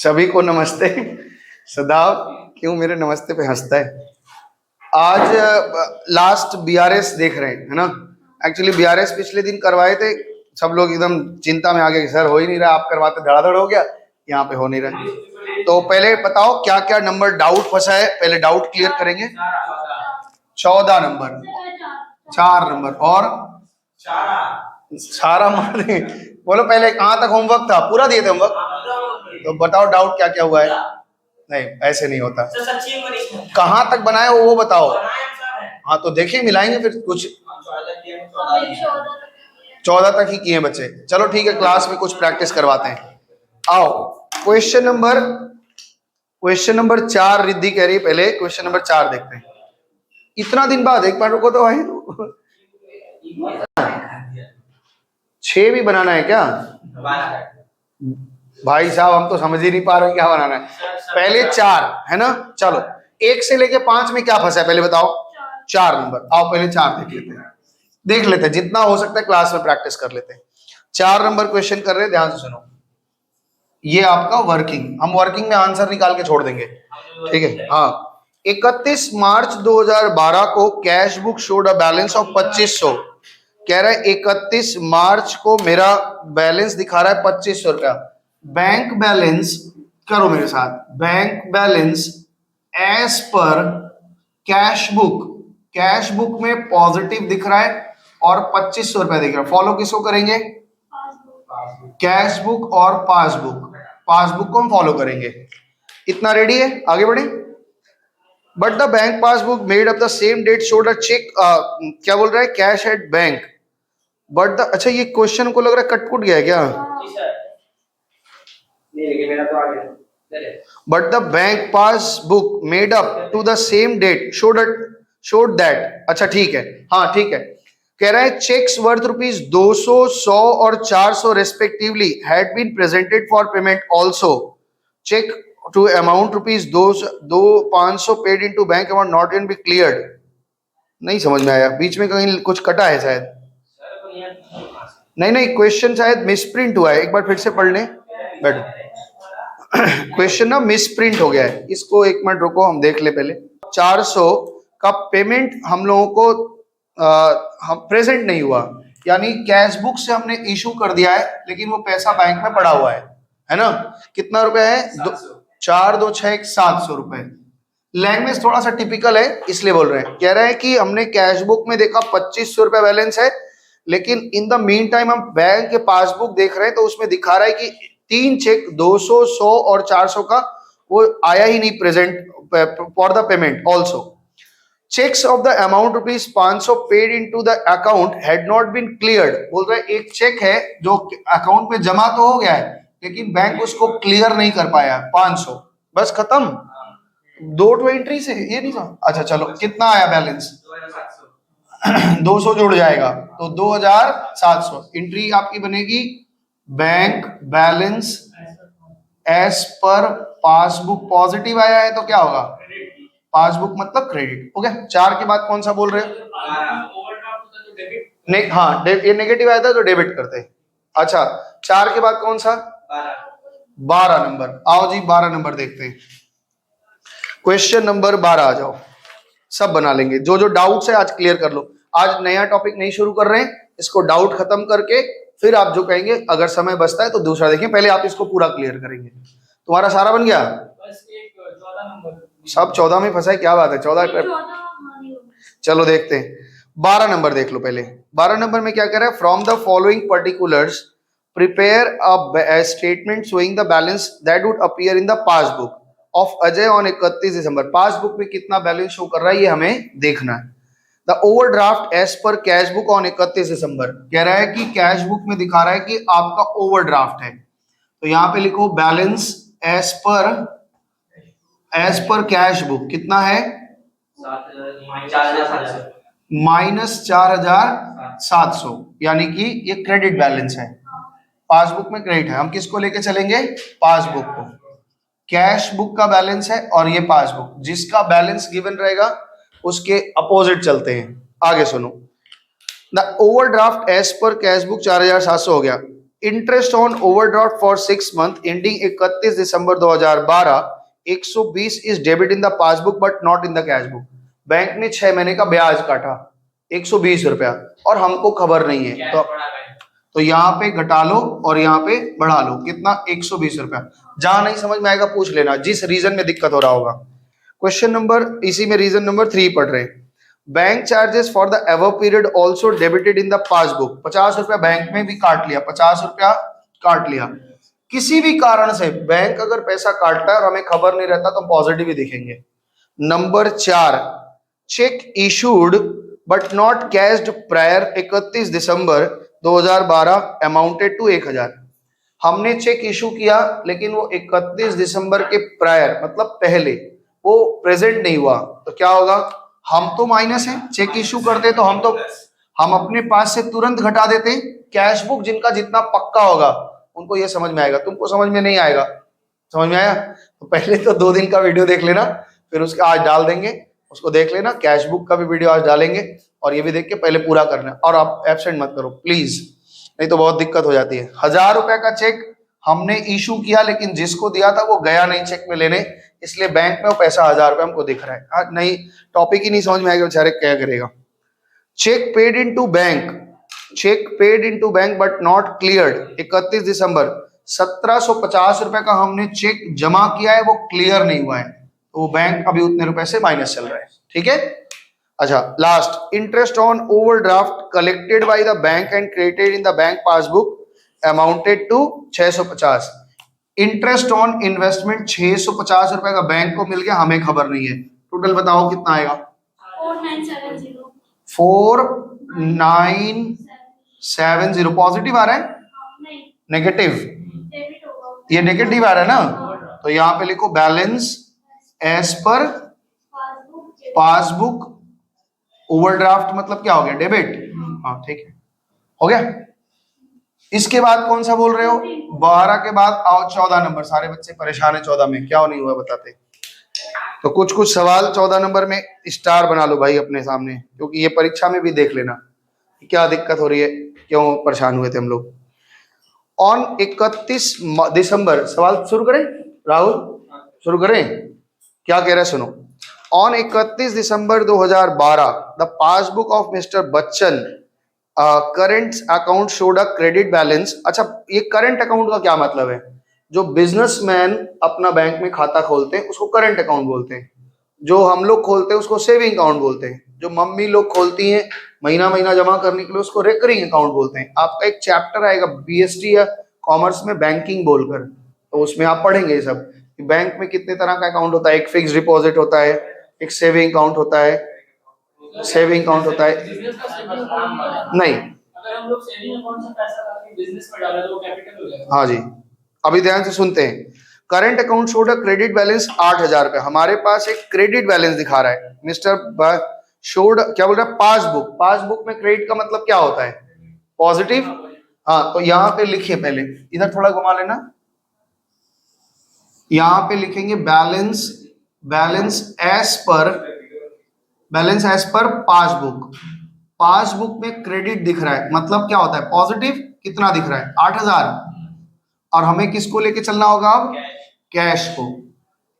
सभी को नमस्ते। सदाव क्यों मेरे नमस्ते पे हंसता है? आज लास्ट बीआरएस देख रहे हैं, है ना? एक्चुअली बीआरएस पिछले दिन करवाए थे, सब लोग एकदम चिंता में आ गए कि सर हो ही नहीं रहा, आप करवाते धड़ाधड़ हो गया, यहाँ पे हो नहीं रहा। तो पहले बताओ क्या क्या नंबर डाउट फंसा है, पहले डाउट क्लियर करेंगे। 14 नंबर, 4 नंबर और सारा मार दें। बोलो पहले कहाँ तक होमवर्क था? पूरा दिए थे होमवर्क? तो बताओ डाउट क्या क्या हुआ है। नहीं ऐसे नहीं होता, कहाँ तक बनाए हो वो बताओ। हाँ तो देखिए मिलाएंगे फिर कुछ। 14 तक ही किए बच्चे, चलो ठीक है, क्लास में कुछ प्रैक्टिस करवाते हैं। आओ क्वेश्चन नंबर 4 रिद्धि कह रही है, पहले क्वेश्चन नंबर 4 देखते हैं। इतना दिन बाद एक बार रुको तो आए। 6 भी बनाना है क्या? भाई साहब हम तो समझ ही नहीं पा रहे क्या बनाना है। पहले 4 है ना, चलो 1 से लेके 5 में क्या फंसा है पहले बताओ। 4 नंबर, आओ पहले 4 देख लेते हैं, जितना हो सकता है क्लास में प्रैक्टिस कर लेते हैं। 4 नंबर क्वेश्चन कर रहे हैं, ध्यान से सुनो। ये आपका वर्किंग, हम वर्किंग में आंसर निकाल के छोड़ देंगे, ठीक है? हाँ, 31 मार्च 2012 को cash book showed a balance of 2500। कह रहा है 31 मार्च को मेरा बैलेंस दिखा रहा है 2500 रुपया। बैंक बैलेंस करो मेरे साथ, bank balance as per cash book में पॉजिटिव दिख रहा है और 2500 रुपया दिख रहा है। फॉलो किसको करेंगे? कैश बुक और पासबुक को हम फॉलो करेंगे। इतना रेडी है, आगे बढ़े। But the bank passbook made up the same date showed a cheque, क्या बोल रहा है, cash at bank. But the, अच्छा ये क्वेश्चन को लग रहा है कट गया है क्या? But the bank passbook made up to the same date showed that, अच्छा ठीक है, हाँ ठीक है। कह रहा है चेक्स वर्थ रुपीज 200, 100 और 400 respectively had been presented for payment also. Cheque to amount rupees 500 paid into bank amount not in be cleared. नहीं समझ में आया, बीच में कहीं कुछ कटा है शायद। नहीं क्वेश्चन शायद मिसप्रिंट हुआ है, एक बार फिर से पढ़ लें बैठो। क्वेश्चन ना मिसप्रिंट हो गया है, इसको एक मिनट रुको हम देख ले पहले। 400 का पेमेंट हम लोगों को हम प्रेजेंट नहीं हुआ, यानी कैश बुक से हमने इशू कर दिया है लेकिन वो पैसा बैंक में पड़ा हुआ है ना? कितना रुपए है? 4 2 6 700 रुपए। लैंग्वेज थोड़ा सा टिपिकल है इसलिए बोल रहे हैं। कह रहे हैं कि हमने कैश बुक में देखा 2500 रुपए बैलेंस है, लेकिन इन द मीन टाइम हम बैंक के पासबुक देख रहे हैं तो उसमें दिखा रहा है कि 3 चेक 200, 100 और 400 का वो आया ही नहीं present for the payment also. Cheques of the amount rupees 500 paid into the account had not been cleared. बोल रहे एक चेक है जो अकाउंट में जमा तो हो गया है लेकिन बैंक उसको क्लियर नहीं कर पाया। 500 बस खत्म, 2 एंट्री से ये नहीं था। अच्छा चलो कितना आया बैलेंस? 200 जुड़ जाएगा तो 2700। एंट्री आपकी बनेगी bank balance as per passbook. Positive आया है तो क्या होगा? पासबुक मतलब क्रेडिट हो गया। 4 के बाद कौन सा बोल रहे हो? हाँ ये नेगेटिव आया था तो डेबिट करते हैं। अच्छा 4 के बाद कौन सा? 12 नंबर। आओ जी 12 नंबर देखते हैं। क्वेश्चन नंबर 12 आ जाओ, सब बना लेंगे। जो जो डाउट्स है आज क्लियर कर लो। आज नया टॉपिक नहीं शुरू कर रहे हैं, इसको डाउट खत्म करके फिर आप जो कहेंगे अगर समय बचता है तो दूसरा देखें, पहले आप इसको पूरा क्लियर करेंगे। तुम्हारा सारा बन गया? सब 14 में फंसा है, क्या बात है? 14 चलो देखते हैं। 12 नंबर देख लो पहले। 12 नंबर में क्या कह रहा है? From the following particulars prepare a statement showing the balance that would appear in the passbook of Ajay on 31 December. Passbook में कितना बैलेंस शो कर रहा है ये हमें देखना है। The overdraft as per cash book on 31 December. कह रहा है कि कैश बुक में दिखा रहा है कि आपका ओवरड्राफ्ट है, तो यहां पे लिखो balance as per cash book कितना है? -4700, यानी कि ये क्रेडिट बैलेंस है। पासबुक में क्रेडिट है, हम किसको लेके चलेंगे? पासबुक को। कैश बुक का बैलेंस है और ये पासबुक, जिसका बैलेंस गिवन रहेगा उसके अपोजिट चलते हैं। आगे सुनो। The overdraft as per cash book 4700 हो गया। Interest on overdraft for 6 month ending 31 December 2012 120 is debit in the passbook but not in the cash book. Bank ने 6 महीने का ब्याज काटा 120 रुपया और हमको खबर नहीं है, तो यहाँ पे घटा लो और यहाँ पे बढ़ा लो, कितना 120 रुपया। जहां नहीं समझ में आएगा पूछ लेना, जिस रीजन में दिक्कत हो रहा होगा। क्वेश्चन नंबर, इसी में रीजन नंबर 3 पढ़ रहे हैं। Bank charges for the ever period also debited in the passbook. 50 रुपया बैंक में भी काट लिया, 50 रुपया काट लिया। किसी भी कारण से बैंक अगर पैसा काटता है और हमें खबर नहीं रहता तो पॉजिटिव ही दिखेंगे। Number 4, cheque issued but not cashed prior 31 December 2012 amounted to 1000। हमने चेक इशू किया लेकिन वो 31 दिसंबर के प्रायर मतलब पहले वो प्रेजेंट नहीं हुआ, तो क्या होगा? हम तो माइनस है, चेक इशू करते तो हम अपने पास से तुरंत घटा देते। कैश बुक जिनका जितना पक्का होगा उनको ये समझ में आएगा, तुमको समझ में नहीं आएगा। समझ में आया? तो पहले तो 2 दिन का वीडियो देख लेना, फिर उसका आज डाल देंगे, उसको देख लेना। कैश बुक का भी वीडियो आज डालेंगे और ये भी देख के पहले पूरा करना। और आप एब्सेंट मत करो प्लीज, नहीं तो बहुत दिक्कत हो जाती है। 1000 रुपए का चेक हमने इशू किया लेकिन जिसको दिया था वो गया नहीं चेक में लेने, इसलिए बैंक में वो पैसा 1000 रुपए हमको दिख रहा है। नहीं, टॉपिक ही नहीं समझ में आएगा, बेचारे क्या करेगा। Cheque paid into bank, cheque paid into bank but not cleared 31 December 1750 रुपए का हमने चेक जमा किया है, वो क्लियर नहीं हुआ है, तो वो बैंक अभी उतने रुपए से माइनस चल रहा है। ठीक है। अच्छा, last, interest on overdraft collected by the bank and credited in the bank passbook amounted to 650। Interest on investment 650 रुपए का बैंक को मिल गया, हमें खबर नहीं है। टोटल बताओ कितना आएगा? 4970। पॉजिटिव आ रहा है, नेगेटिव? ये नेगेटिव आ रहा है ना, तो यहाँ पे लिखो balance as per passbook. Overdraft मतलब क्या हो गया? डेबिट। हाँ ठीक है, हो गया। इसके बाद कौन सा बोल रहे हो? 12 के बाद आओ 14 नंबर। सारे बच्चे परेशान है 14 में, क्या नहीं हुआ बताते। तो कुछ कुछ सवाल 14 नंबर में स्टार बना लो भाई अपने सामने, क्योंकि ये परीक्षा में भी देख लेना क्या दिक्कत हो रही है, क्यों परेशान हुए थे हम लोग। ऑन 31 दिसंबर, सवाल शुरू करें राहुल? शुरू करें, क्या कह रहे हैं सुनो। On 31 December 2012 the passbook of mister Bachchan current account showed a credit balance. अच्छा, ये करंट अकाउंट का क्या मतलब है? जो बिजनेसमैन अपना बैंक में खाता खोलते हैं उसको करंट अकाउंट बोलते हैं, जो हम लोग खोलते हैं उसको सेविंग अकाउंट बोलते हैं, जो मम्मी लोग खोलती हैं महीना महीना जमा करने के लिए उसको रिकरिंग अकाउंट बोलते हैं। आपका एक चैप्टर आएगा बीएसटी या कॉमर्स में बैंकिंग बोलकर, तो उसमें आप पढ़ेंगे ये सब कि बैंक में कितने तरह का अकाउंट होता है। एक फिक्स डिपॉजिट होता है, एक सेविंग अकाउंट होता है, सेविंग अकाउंट होता है नहीं, अगर हम लोग सेविंग अकाउंट से पैसा डालके बिजनेस में डाले तो वो कैपिटल हो जाएगा। हाँ जी, अभी ध्यान से सुनते हैं। Current account showed a credit balance 8000 रुपए। हमारे पास एक क्रेडिट बैलेंस दिखा रहा है। मिस्टर शोड क्या बोल रहा है? पासबुक। पासबुक में क्रेडिट का मतलब क्या होता है? पॉजिटिव। हाँ, तो यहाँ पे लिखिए, पहले इधर थोड़ा घुमा लेना, यहाँ पे लिखेंगे balance, balance as per passbook. Passbook में क्रेडिट दिख रहा है, मतलब क्या होता है? पॉजिटिव। कितना दिख रहा है? 8000। और हमें किसको लेके चलना होगा अब? कैश को।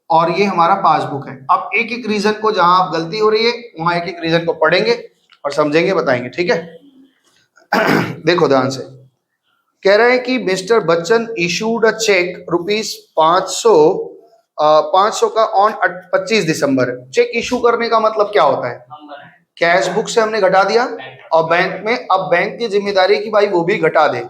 और ये हमारा पासबुक है। अब एक एक रीजन को, जहां आप गलती हो रही है वहां एक एक रीजन को पढ़ेंगे और समझेंगे, बताएंगे। ठीक है। देखो ध्यान से, कह रहे हैं कि mister Bachchan issued a cheque rupees 500 का ऑन 25 दिसंबर। चेक इशू करने का मतलब क्या होता है? कैश बुक से हमने घटा दिया और बैंक में, अब बैंक की जिम्मेदारी की भाई वो भी घटा दे।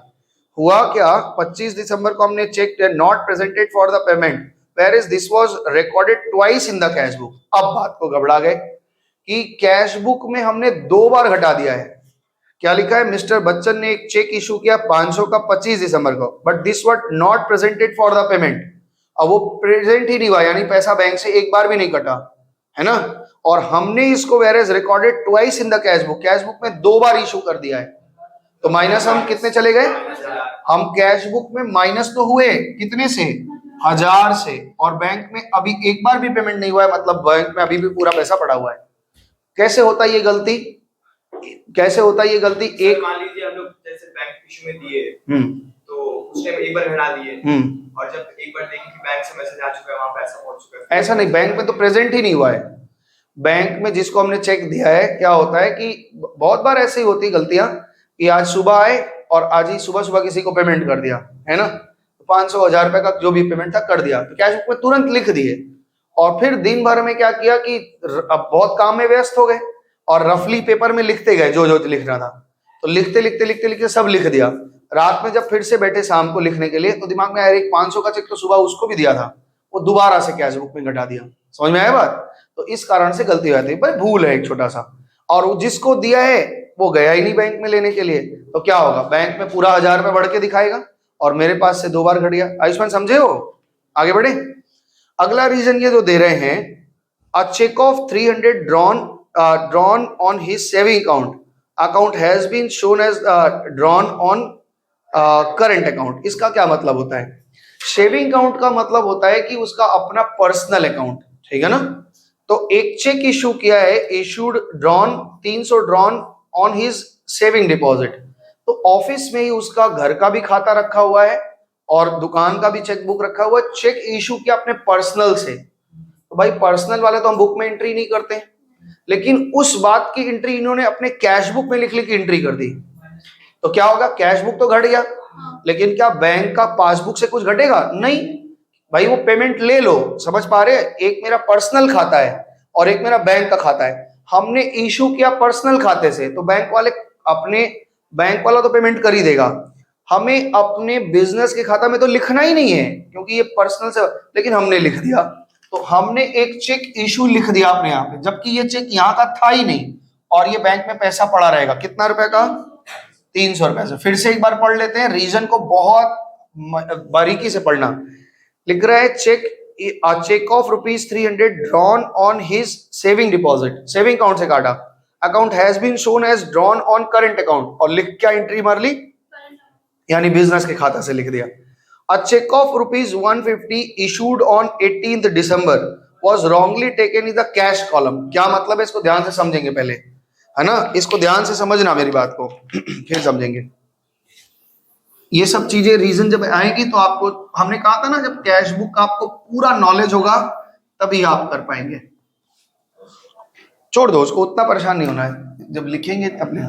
हुआ क्या? 25 दिसंबर को हमने cheque not presented for the payment where is this was recorded twice in the cash book. अब बात को घबरा गए कि कैश बुक में हमने 2 बार घटा दिया है। क्या लिखा है? मिस्टर बच्चन ने एक चेक इशू किया 500 का 25 दिसंबर को, but this was not presented for the payment. अब वो प्रेजेंट ही नहीं हुआ, यानी पैसा बैंक से एक बार भी नहीं कटा, है ना। और हमने इसको where is recorded twice in the cash book, cash book में 2 बार इशू कर दिया है, तो माइनस हम कितने चले गए? हम कैश बुक में माइनस तो हुए कितने से? 1000 से। और बैंक में अभी एक बार भी पेमेंट नहीं हुआ है, मतलब बैंक में अभी भी पूरा पैसा पड़ा हुआ है। कैसे होता है ये गलती? कैसे होता है ये गलती? एक मान लीजिए हम लोग जैसे बैंक इशू में दिए तो तो उसने एक बार घटा दिए, और जब एक बार देखी कि बैंक से मैसेज आ चुका है, वहां पैसा पहुंच चुका है। ऐसा नहीं, बैंक में तो प्रेजेंट ही नहीं हुआ है। बैंक में जिसको हमने चेक दिया है, क्या होता है कि बहुत बार ऐसी होती गलतियां कि आज सुबह आए और आज ही सुबह सुबह किसी को पेमेंट कर दिया, है ना, 500-1000 रुपए का जो भी पेमेंट था कर दिया, तो कैश बुक में तुरंत लिख दिए, और फिर दिन भर में क्या किया कि अब बहुत काम में व्यस्त हो गए और रफली पेपर में लिखते गए जो जो लिखना था, तो लिखते लिखते लिखते लिखते सब लिख दिया। रात में जब फिर से बैठे शाम को लिखने के लिए, तो दिमाग में यार एक 500 का चेक तो सुबह उसको भी दिया था, वो दोबारा से कैश बुक में घटा दिया। समझ में आया बात? तो इस कारण से गलती हो जाती है भाई, भूल है एक छोटा सा, और वो जिसको दिया है वो गया ही नहीं बैंक में लेने के लिए, तो क्या होगा, बैंक में पूरा 1000 रुपए बढ़ के दिखाएगा और मेरे पास से 2 बार घट गया। आयुष्मान समझे हो? आगे बढ़े। अगला रीजन ये जो दे रहे हैं, अ cheque of 300 drawn on his saving account has been shown as drawn on current account. इसका क्या मतलब होता है? सेविंग अकाउंट का मतलब होता है कि उसका अपना पर्सनल अकाउंट, ठीक है ना। तो एक चेक इशू किया है, issued drawn 300 drawn on his saving deposit, तो ऑफिस में ही उसका घर का भी खाता रखा हुआ है और दुकान का भी चेक बुक रखा हुआ है। चेक इशू किया अपने पर्सनल से, तो भाई पर्सनल वाले तो हम बुक में एंट्री नहीं करते हैं, लेकिन उस बात की एंट्री इन्होंने अपने कैश बुक में लिख के एंट्री कर दी, तो क्या होगा, कैश बुक तो घट गया, लेकिन क्या बैंक का पासबुक से कुछ घटेगा? नहीं भाई, वो पेमेंट ले लो। समझ पा रहे हैं? एक मेरा पर्सनल खाता है और एक मेरा बैंक का खाता है, हमने इशू किया पर्सनल खाते से, तो बैंक वाला तो पेमेंट कर ही देगा, हमें अपने बिजनेस के खाता में तो लिखना ही नहीं है क्योंकि ये पर्सनल से, लेकिन हमने लिख दिया, तो हमने एक चेक इशू लिख दिया अपने यहाँ पे, जबकि ये चेक यहाँ का था ही नहीं, और ये बैंक में पैसा पड़ा रहेगा। कितना रुपए का? 300 रुपए से। फिर से एक बार पढ़ लेते हैं, रीजन को बहुत बारीकी से पढ़ना। लिख रहा है cheque of ₹300 drawn on his saving deposit, saving account से काटा, account has been shown as drawn on current account, और लिख क्या एंट्री मार ली, यानी बिजनेस के खाता से लिख दिया। A cheque of ₹150 issued on 18th December was wrongly taken in the cash column। क्या मतलब है, इसको ध्यान से समझेंगे पहले, है ना, इसको ध्यान से समझना मेरी बात को फिर समझेंगे। ये सब चीजें रीजन जब आएगी तो आपको, हमने कहा था ना, जब कैश बुक का आपको पूरा नॉलेज होगा तभी आप कर पाएंगे। छोड़ दो उसको, उतना परेशान नहीं होना है, जब लिखेंगे अपने।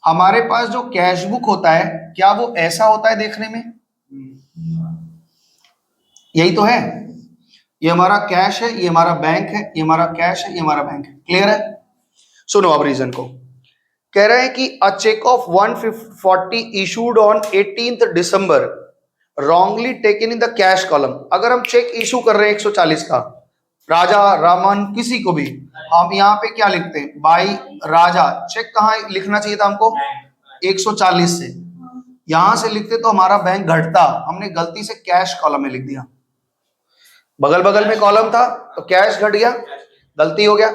हमारे पास जो कैश बुक होता है, क्या वो ऐसा होता है देखने में? यही तो है, ये हमारा कैश है, ये हमारा बैंक है, ये हमारा कैश है, ये हमारा बैंक है। क्लियर है? सुनो अब रीजन को। कह रहा है कि a cheque of 140 issued on 18th December wrongly taken in the cash column. अगर हम चेक इशू कर रहे हैं 140 का, राजा, रामन, किसी को भी, हम यहाँ पे क्या लिखते हैं, बाई राजा, चेक कहाँ लिखना चाहिए था हमको? 140 से, यहां से लिखते तो हमारा बैंक घटता, हमने गलती से कैश कॉलम में लिख दिया, बगल बगल में कॉलम था तो कैश घट गया, गलती हो गया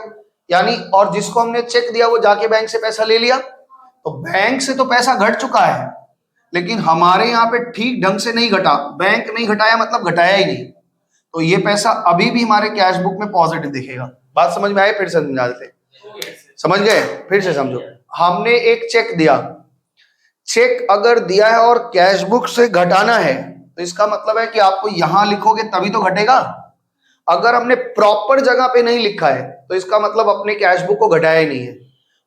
यानी। और जिसको हमने चेक दिया वो जाके बैंक से पैसा ले लिया, तो बैंक से तो पैसा घट चुका है, लेकिन हमारे यहाँ पे ठीक ढंग से नहीं घटा, बैंक नहीं घटाया मतलब घटाया ही नहीं, तो ये पैसा अभी भी हमारे कैश बुक में पॉजिटिव दिखेगा। बात समझ में आई? फिर से समझा देते, समझ गए? फिर से समझो। हमने एक चेक दिया, चेक अगर दिया है और कैश बुक से घटाना है तो इसका मतलब है कि आपको यहां लिखोगे तभी तो घटेगा। अगर हमने प्रॉपर जगह पे नहीं लिखा है तो इसका मतलब अपने कैश बुक को घटाया ही नहीं है।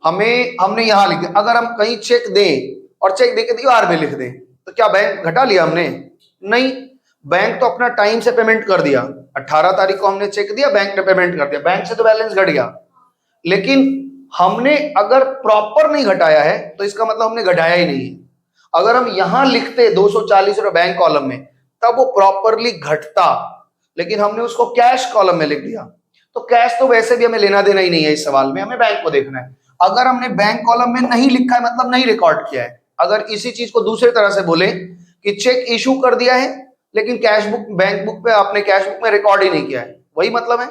हमने यहां लिख दिया, अगर हम कहीं चेक दें और चेक देके दीवार में लिख दें तो क्या बैंक घटा लिया हमने? नहीं, बैंक तो अपना टाइम से पेमेंट कर दिया, 18 तारीख को हमने चेक दिया, बैंक ने पेमेंट कर दिया, बैंक से तो बैलेंस घट गया, लेकिन हमने अगर प्रॉपर नहीं घटाया है तो इसका मतलब हमने घटाया ही नहीं है। अगर हम यहां लिखते 240 रुपए बैंक कॉलम में तब वो प्रॉपरली घटता, लेकिन हमने उसको कैश कॉलम में लिख दिया, तो कैश तो वैसे भी हमें लेना देना ही नहीं है इस सवाल में, हमें बैंक को देखना है। अगर हमने बैंक कॉलम में नहीं लिखा है मतलब नहीं रिकॉर्ड किया है। अगर इसी चीज को दूसरी तरह से बोले कि चेक इशू कर दिया है लेकिन कैश बुक, बैंक बुक पे आपने कैश बुक में रिकॉर्ड ही नहीं किया है, वही मतलब है।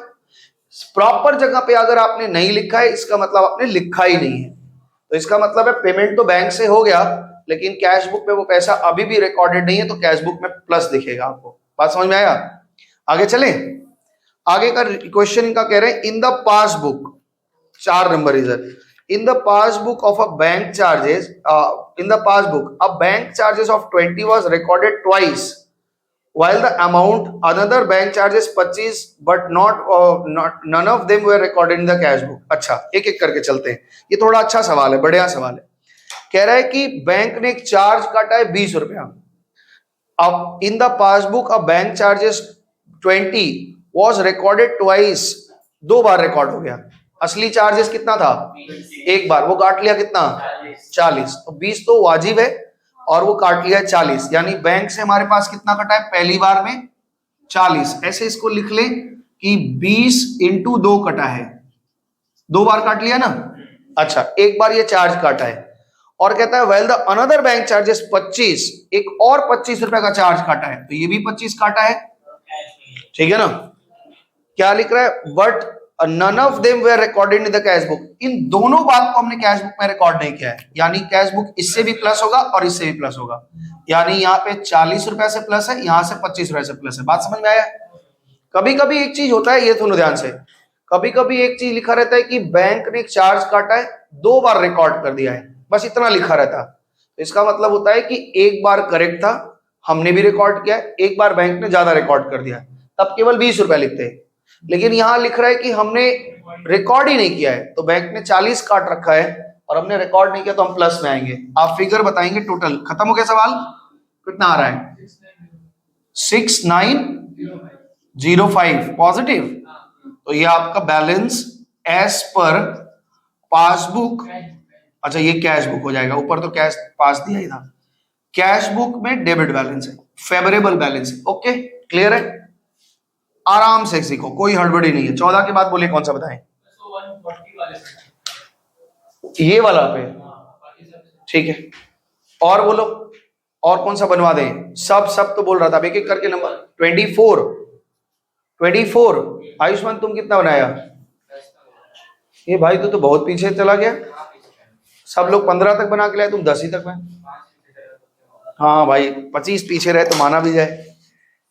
प्रॉपर जगह पे अगर आपने नहीं लिखा है इसका मतलब आपने लिखा ही नहीं है, तो इसका मतलब है पेमेंट तो बैंक से हो गया लेकिन कैश बुक पे वो पैसा अभी भी रिकॉर्डेड नहीं है, तो कैश बुक में प्लस दिखेगा आपको। बात समझ में आया? आगे चलें। आगे का क्वेश्चन इनका कह रहे हैं इन द पासबुक, 4 नंबर इधर, in the passbook of a bank charges in the passbook a bank charges of 20 was recorded twice while the amount another bank charges 25 but not none of them were recorded in the cash book. अच्छा एक एक करके चलते हैं, ये थोड़ा अच्छा सवाल है, बढ़िया सवाल है। कह रहा है कि बैंक ने एक चार्ज काटा है 20 रुपया, अब इन the passbook a bank charges 20 was recorded twice, 2 bar record हो गया। असली चार्जेस कितना था? 1 बार, वो काट लिया कितना? 40। तो 20 तो वाजिब है और वो काट लिया 40, यानी बैंक से हमारे पास कितना कटा है पहली बार में? 40। ऐसे इसको लिख लें कि 20 इंटू 2 कटा है, 2 बार काट लिया ना। अच्छा, 1 बार ये चार्ज काटा है और कहता है well the another bank charges 25, एक और 25 रुपए का चार्ज काटा है, तो ये भी 25 काटा है, ठीक है ना। क्या लिख रहा है? But none of them were recorded in the cash book, इन दोनों बात को हमने कैश बुक में रिकॉर्ड नहीं किया है, यानी कैश बुक इससे भी प्लस होगा और इससे भी प्लस होगा, यानी यहाँ पे 40 रुपए से प्लस है, यहाँ से 25 रुपए से प्लस है। बात समझ में आया? कभी कभी एक चीज होता है, ये सुनो ध्यान से, कभी कभी एक चीज लिखा रहता है कि बैंक ने एक चार्ज काटा है, 2 बार रिकॉर्ड कर दिया है, बस इतना लिखा रहता। इसका मतलब होता है कि 1 बार करेक्ट था, हमने भी रिकॉर्ड किया, 1 बार बैंक ने ज्यादा रिकॉर्ड कर दिया, तब केवल 20 रुपए लिखते हैं। लेकिन यहां लिख रहा है कि हमने रिकॉर्ड ही नहीं किया है, तो बैंक ने 40 काट रखा है और हमने रिकॉर्ड नहीं किया, तो हम प्लस में आएंगे। आप फिगर बताएंगे टोटल। खत्म हो गया सवाल? कितना आ रहा है? 6905 पॉजिटिव। तो ये आपका बैलेंस एज पर पासबुक, अच्छा ये कैश बुक हो जाएगा, ऊपर तो कैश पास दिया ही था, कैश बुक में डेबिट बैलेंस है, फेवरेबल बैलेंस है। ओके, क्लियर है? आराम से सीखो, कोई हड़बड़ी नहीं है। 14 के बाद बोलिए कौन सा बताएं? ये वाला पे, ठीक है। और बोलो, और कौन सा बनवा दें? सब तो बोल रहा था, एक एक करके नंबर। 24 आयुष्मान तुम कितना बनाया? ये भाई तो बहुत पीछे चला गया, सब लोग 15 तक बना के लाए, तुम 10 ही तक में। हाँ भाई 25 पीछे रहे तो माना भी जाए।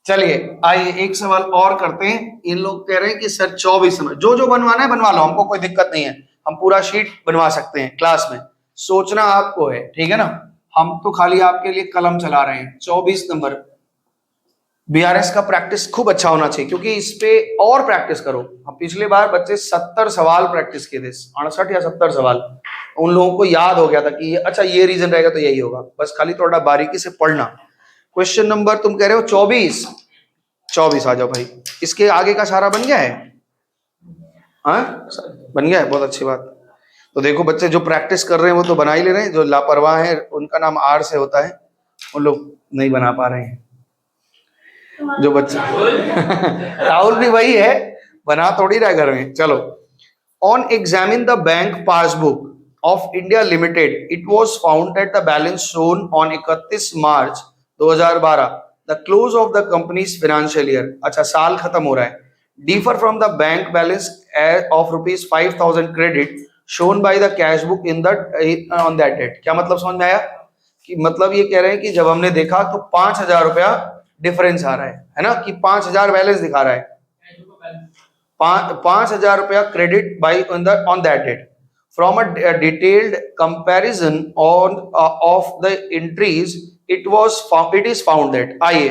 चलिए आइए एक सवाल और करते हैं। इन लोग कह रहे हैं कि सर 24 नंबर, जो बनवाना है बनवा लो, हमको कोई दिक्कत नहीं है, हम पूरा शीट बनवा सकते हैं क्लास में, सोचना आपको है, ठीक है ना। हम तो खाली आपके लिए कलम चला रहे हैं। 24 नंबर बीआरएस का प्रैक्टिस खूब अच्छा होना चाहिए, क्योंकि इस पे और प्रैक्टिस करो। हम पिछले बार बच्चे 70 सवाल प्रैक्टिस किए थे, 68 या 70 सवाल, उन लोगों को याद हो गया था कि अच्छा ये रीजन रहेगा तो यही होगा, बस खाली थोड़ा बारीकी से पढ़ना। क्वेश्चन नंबर तुम कह रहे हो 24 आ जाओ भाई। इसके आगे का सारा बन गया है? हाँ बन गया है, बहुत अच्छी बात। तो देखो बच्चे जो प्रैक्टिस कर रहे हैं वो तो बना ही ले रहे हैं, जो लापरवाह है उनका नाम आर से होता है, उन लोग नहीं बना पा रहे हैं। जो बच्चा राहुल भी वही है, बना थोड़ी रहा घर में। चलो, on examine the bank passbook of India limited, it was found that the balance shown on 31 March 2012 the close of the company's financial year. अच्छा, साल खत्म हो रहा है। Differ from the bank balance of ₹5000 credit shown by the cash book in the on that date. क्या मतलब समझ में आया? कि मतलब ये कह रहे हैं कि जब हमने देखा तो 5000 रुपया डिफरेंस आ रहा है ना, कि 5000 बैलेंस दिखा रहा है, 5000 रुपया credit by on that date. From a detailed comparison on of the entries it is found that. आइए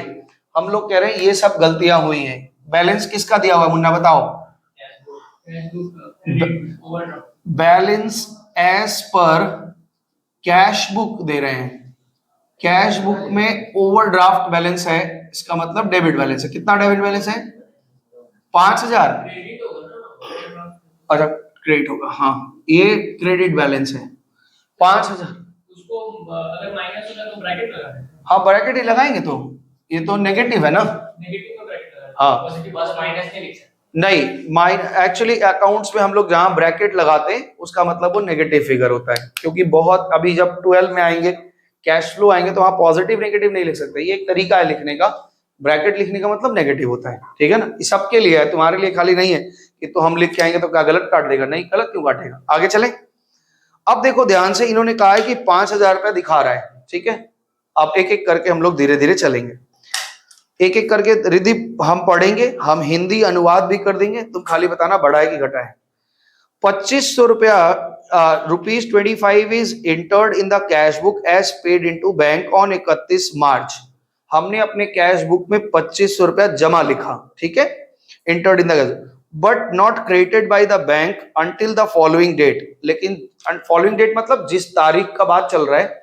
हम लोग कह रहे हैं ये सब गलतियां हुई हैं। बैलेंस किसका दिया हुआ है मुन्ना बताओ? Balance as per cash book दे रहे हैं, कैश बुक में ओवरड्राफ्ट बैलेंस है, इसका मतलब डेबिट बैलेंस है। कितना डेबिट बैलेंस है? 5000। अच्छा क्रेडिट होगा, हाँ ये क्रेडिट बैलेंस है 5000। उसको अगर माइनस होगा तो ब्रैकेट लगाएंगे। हाँ ब्रैकेट ही लगाएंगे, तो ये तो नेगेटिव है ना, नेगेटिव को ब्रैकेट लगाएंगे, हाँ पॉजिटिव बस माइनस नहीं लिख सकते। नहीं, एक्चुअली अकाउंट्स में हम लोग जहां ब्रैकेट लगाते हैं उसका मतलब वो नेगेटिव फिगर होता है, क्योंकि बहुत अभी जब 12 में आएंगे कैश फ्लो आएंगे तो वहां पॉजिटिव नेगेटिव नहीं लिख सकते। ये एक तरीका है लिखने का, ब्रैकेट लिखने का मतलब नेगेटिव होता है, ठीक है ना। ये सबके लिए है, तुम्हारे लिए खाली नहीं है कि तो हम लिख के आएंगे तो क्या गलत काट देगा, नहीं गलत क्यों काटेगा। आगे चले। अब देखो ध्यान से, इन्होंने कहा है कि 5000 रुपया दिखा रहा है, ठीक है। अब एक एक करके हम लोग धीरे धीरे चलेंगे, एक एक करके रिद्धि हम पढ़ेंगे, हम हिंदी अनुवाद भी कर देंगे, तुम खाली बताना बड़ा है कि घटा है। 2500 रुपया rupees 25 is entered in the cash book as paid into bank on 31 March. हमने अपने कैश बुक में 2500 रुपया जमा लिखा, ठीक है, entered in the cash, but not credited by the bank until the following date. लेकिन फॉलोइंग डेट मतलब जिस तारीख का बात चल रहा है,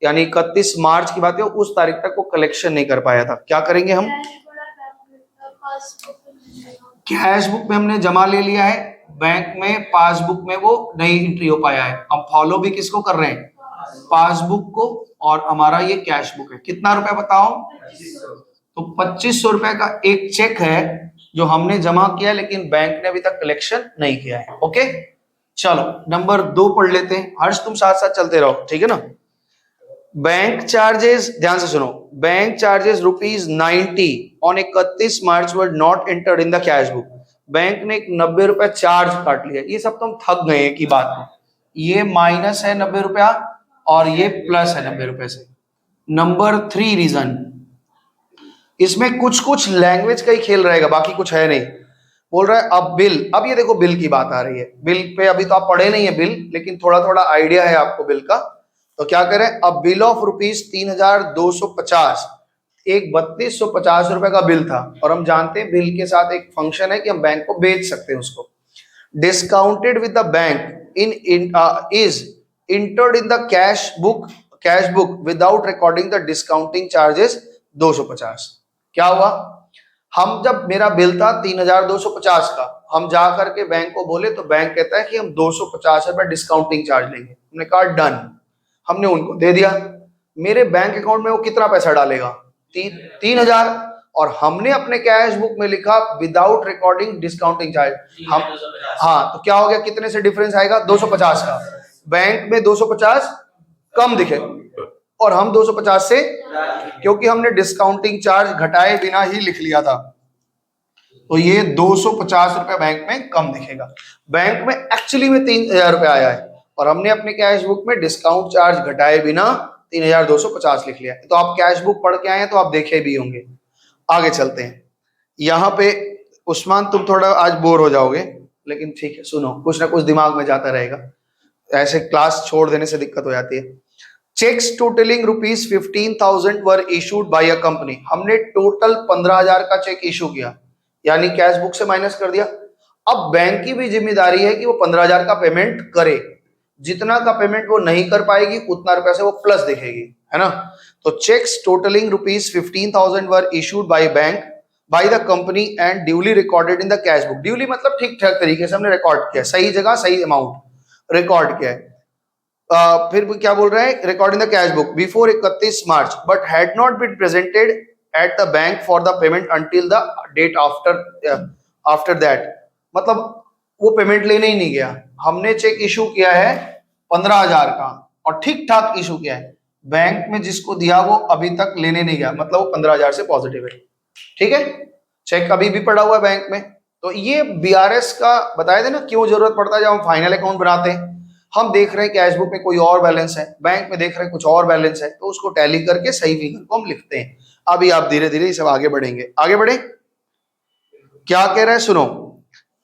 यानी 31 मार्च की बात है, उस तारीख तक वो कलेक्शन नहीं कर पाया था। क्या करेंगे हम? कैश बुक में हमने जमा ले लिया है, बैंक में पासबुक में वो नहीं एंट्री हो पाया है। हम फॉलो भी किसको कर रहे हैं? पासबुक को, और हमारा ये कैश बुक है। कितना रुपया बताओ? तो 2500 रुपए का एक चेक है जो हमने जमा किया, लेकिन बैंक ने अभी तक कलेक्शन नहीं किया है। ओके, चलो नंबर 2 पढ़ लेते हैं। हर्ष तुम साथ साथ चलते रहो, ठीक है ना। बैंक चार्जेस, ध्यान से सुनो, bank charges rupees 90 on 31 March were not entered in the cash book. Bank ने 90 रुपया चार्ज काट लिया। ये सब तुम थक गए की बात में, ये माइनस है 90 रुपया और ये प्लस है 90 रुपए से। नंबर 3 रीजन, इसमें कुछ कुछ लैंग्वेज का ही खेल रहेगा, बाकी कुछ है नहीं। बोल रहा है अब बिल, अब ये देखो बिल की बात आ रही है। बिल पे अभी तो आप पढ़े नहीं है बिल, लेकिन थोड़ा थोड़ा आइडिया है आपको बिल का। तो क्या करें, अब बिल ऑफ रुपीज 3250, एक 3250 रुपए का बिल था, और हम जानते हैं बिल के साथ एक फंक्शन है कि हम बैंक को बेच सकते हैं उसको। Discounted with the bank in is entered in the cash book without recording the discounting charges 250। क्या हुआ, हम जब मेरा बिल था 3250 का, हम जा करके बैंक को बोले तो बैंक कहता है कि हम 250 रुपए डिस्काउंटिंग चार्ज लेंगे। हमने कहा डन, हमने उनको दे दिया। मेरे बैंक अकाउंट में वो कितना पैसा डालेगा? 3000, और हमने अपने कैश बुक में लिखा विदाउट रिकॉर्डिंग डिस्काउंटिंग चार्ज। हम हाँ, तो क्या हो गया, कितने से डिफरेंस आएगा? 250 का। बैंक में 250 कम दिखे और हम 250 से, क्योंकि हमने डिस्काउंटिंग चार्ज घटाए बिना ही लिख लिया था, तो ये 250 रुपए बैंक में कम दिखेगा। बैंक में एक्चुअली में 3000 रुपए आया है, और हमने अपने कैश बुक में डिस्काउंट चार्ज घटाए बिना 3250 लिख लिया। तो आप कैश बुक पढ़ के आए हैं तो आप देखे भी होंगे। आगे चलते हैं। यहाँ पे उस्मान तुम थोड़ा आज बोर हो जाओगे, लेकिन ठीक है, सुनो, कुछ ना कुछ दिमाग में जाता रहेगा, ऐसे क्लास छोड़ देने से दिक्कत हो जाती है। Cheques totalling rupees 15,000 were issued by a company. हमने टोटल 15,000 का चेक इशू किया, यानी कैश बुक से माइनस कर दिया। अब बैंक की भी जिम्मेदारी है कि वो 15,000 का पेमेंट करे। जितना का पेमेंट वो नहीं कर पाएगी उतना रुपए से वो प्लस दिखेगी, है ना। तो cheques totalling rupees 15,000 were issued by bank by the company and duly recorded in the cash book. Duly मतलब ठीक ठाक तरीके से हमने रिकॉर्ड किया, सही जगह सही अमाउंट रिकॉर्ड किया है। फिर क्या बोल रहा है, record in the cash book before 31 March but had not been presented at the bank for the payment until the date after that. मतलब वो पेमेंट लेने ही नहीं गया। हमने चेक इशू किया है 15,000 का और ठीक ठाक इशू किया है, बैंक में जिसको दिया वो अभी तक लेने नहीं गया, मतलब वो 15,000 से पॉजिटिव है। ठीक है, चेक अभी भी पड़ा हुआ है बैंक में। तो ये बीआरएस का बताया था ना क्यों जरूरत पड़ता है जब हम फाइनल अकाउंट बनाते हैं। हम देख रहे हैं कैश बुक में कोई और बैलेंस है, बैंक में देख रहे हैं कुछ और बैलेंस है, तो उसको टैली करके सही फिगर को हम लिखते हैं। अभी आप धीरे धीरे ये सब आगे बढ़ेंगे। आगे बढ़े, क्या कह रहे हैं सुनो।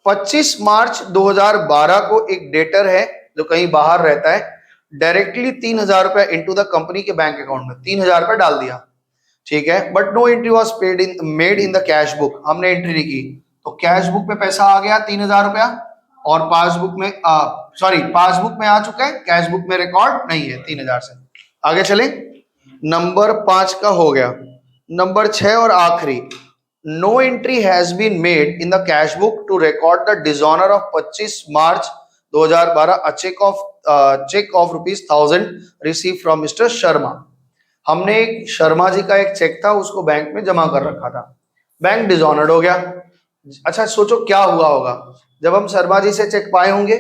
25 मार्च 2012 को एक डेटर है जो कहीं बाहर रहता है, डायरेक्टली 3,000 रुपए इनटू द कंपनी के बैंक अकाउंट में 3,000 रुपए डाल दिया, ठीक है, but no entry was made in the cash book. हमने एंट्री नहीं की, तो कैश बुक में पैसा आ गया 3,000 रुपया, और पासबुक में पासबुक में आ चुका है, कैश बुक में रिकॉर्ड नहीं है 3,000 से। आगे चले, नंबर 5 का हो गया। नंबर 6 और आखिरी, no entry has been made in the cash book to record the dishonour of 25 March 2012 a cheque of ₹1,000 receive from mister Sharma. हमने शर्मा जी का एक चेक था, उसको बैंक में जमा कर रखा था, बैंक डिसऑनर्ड हो गया। अच्छा सोचो क्या हुआ होगा, जब हम शर्मा जी से चेक पाए होंगे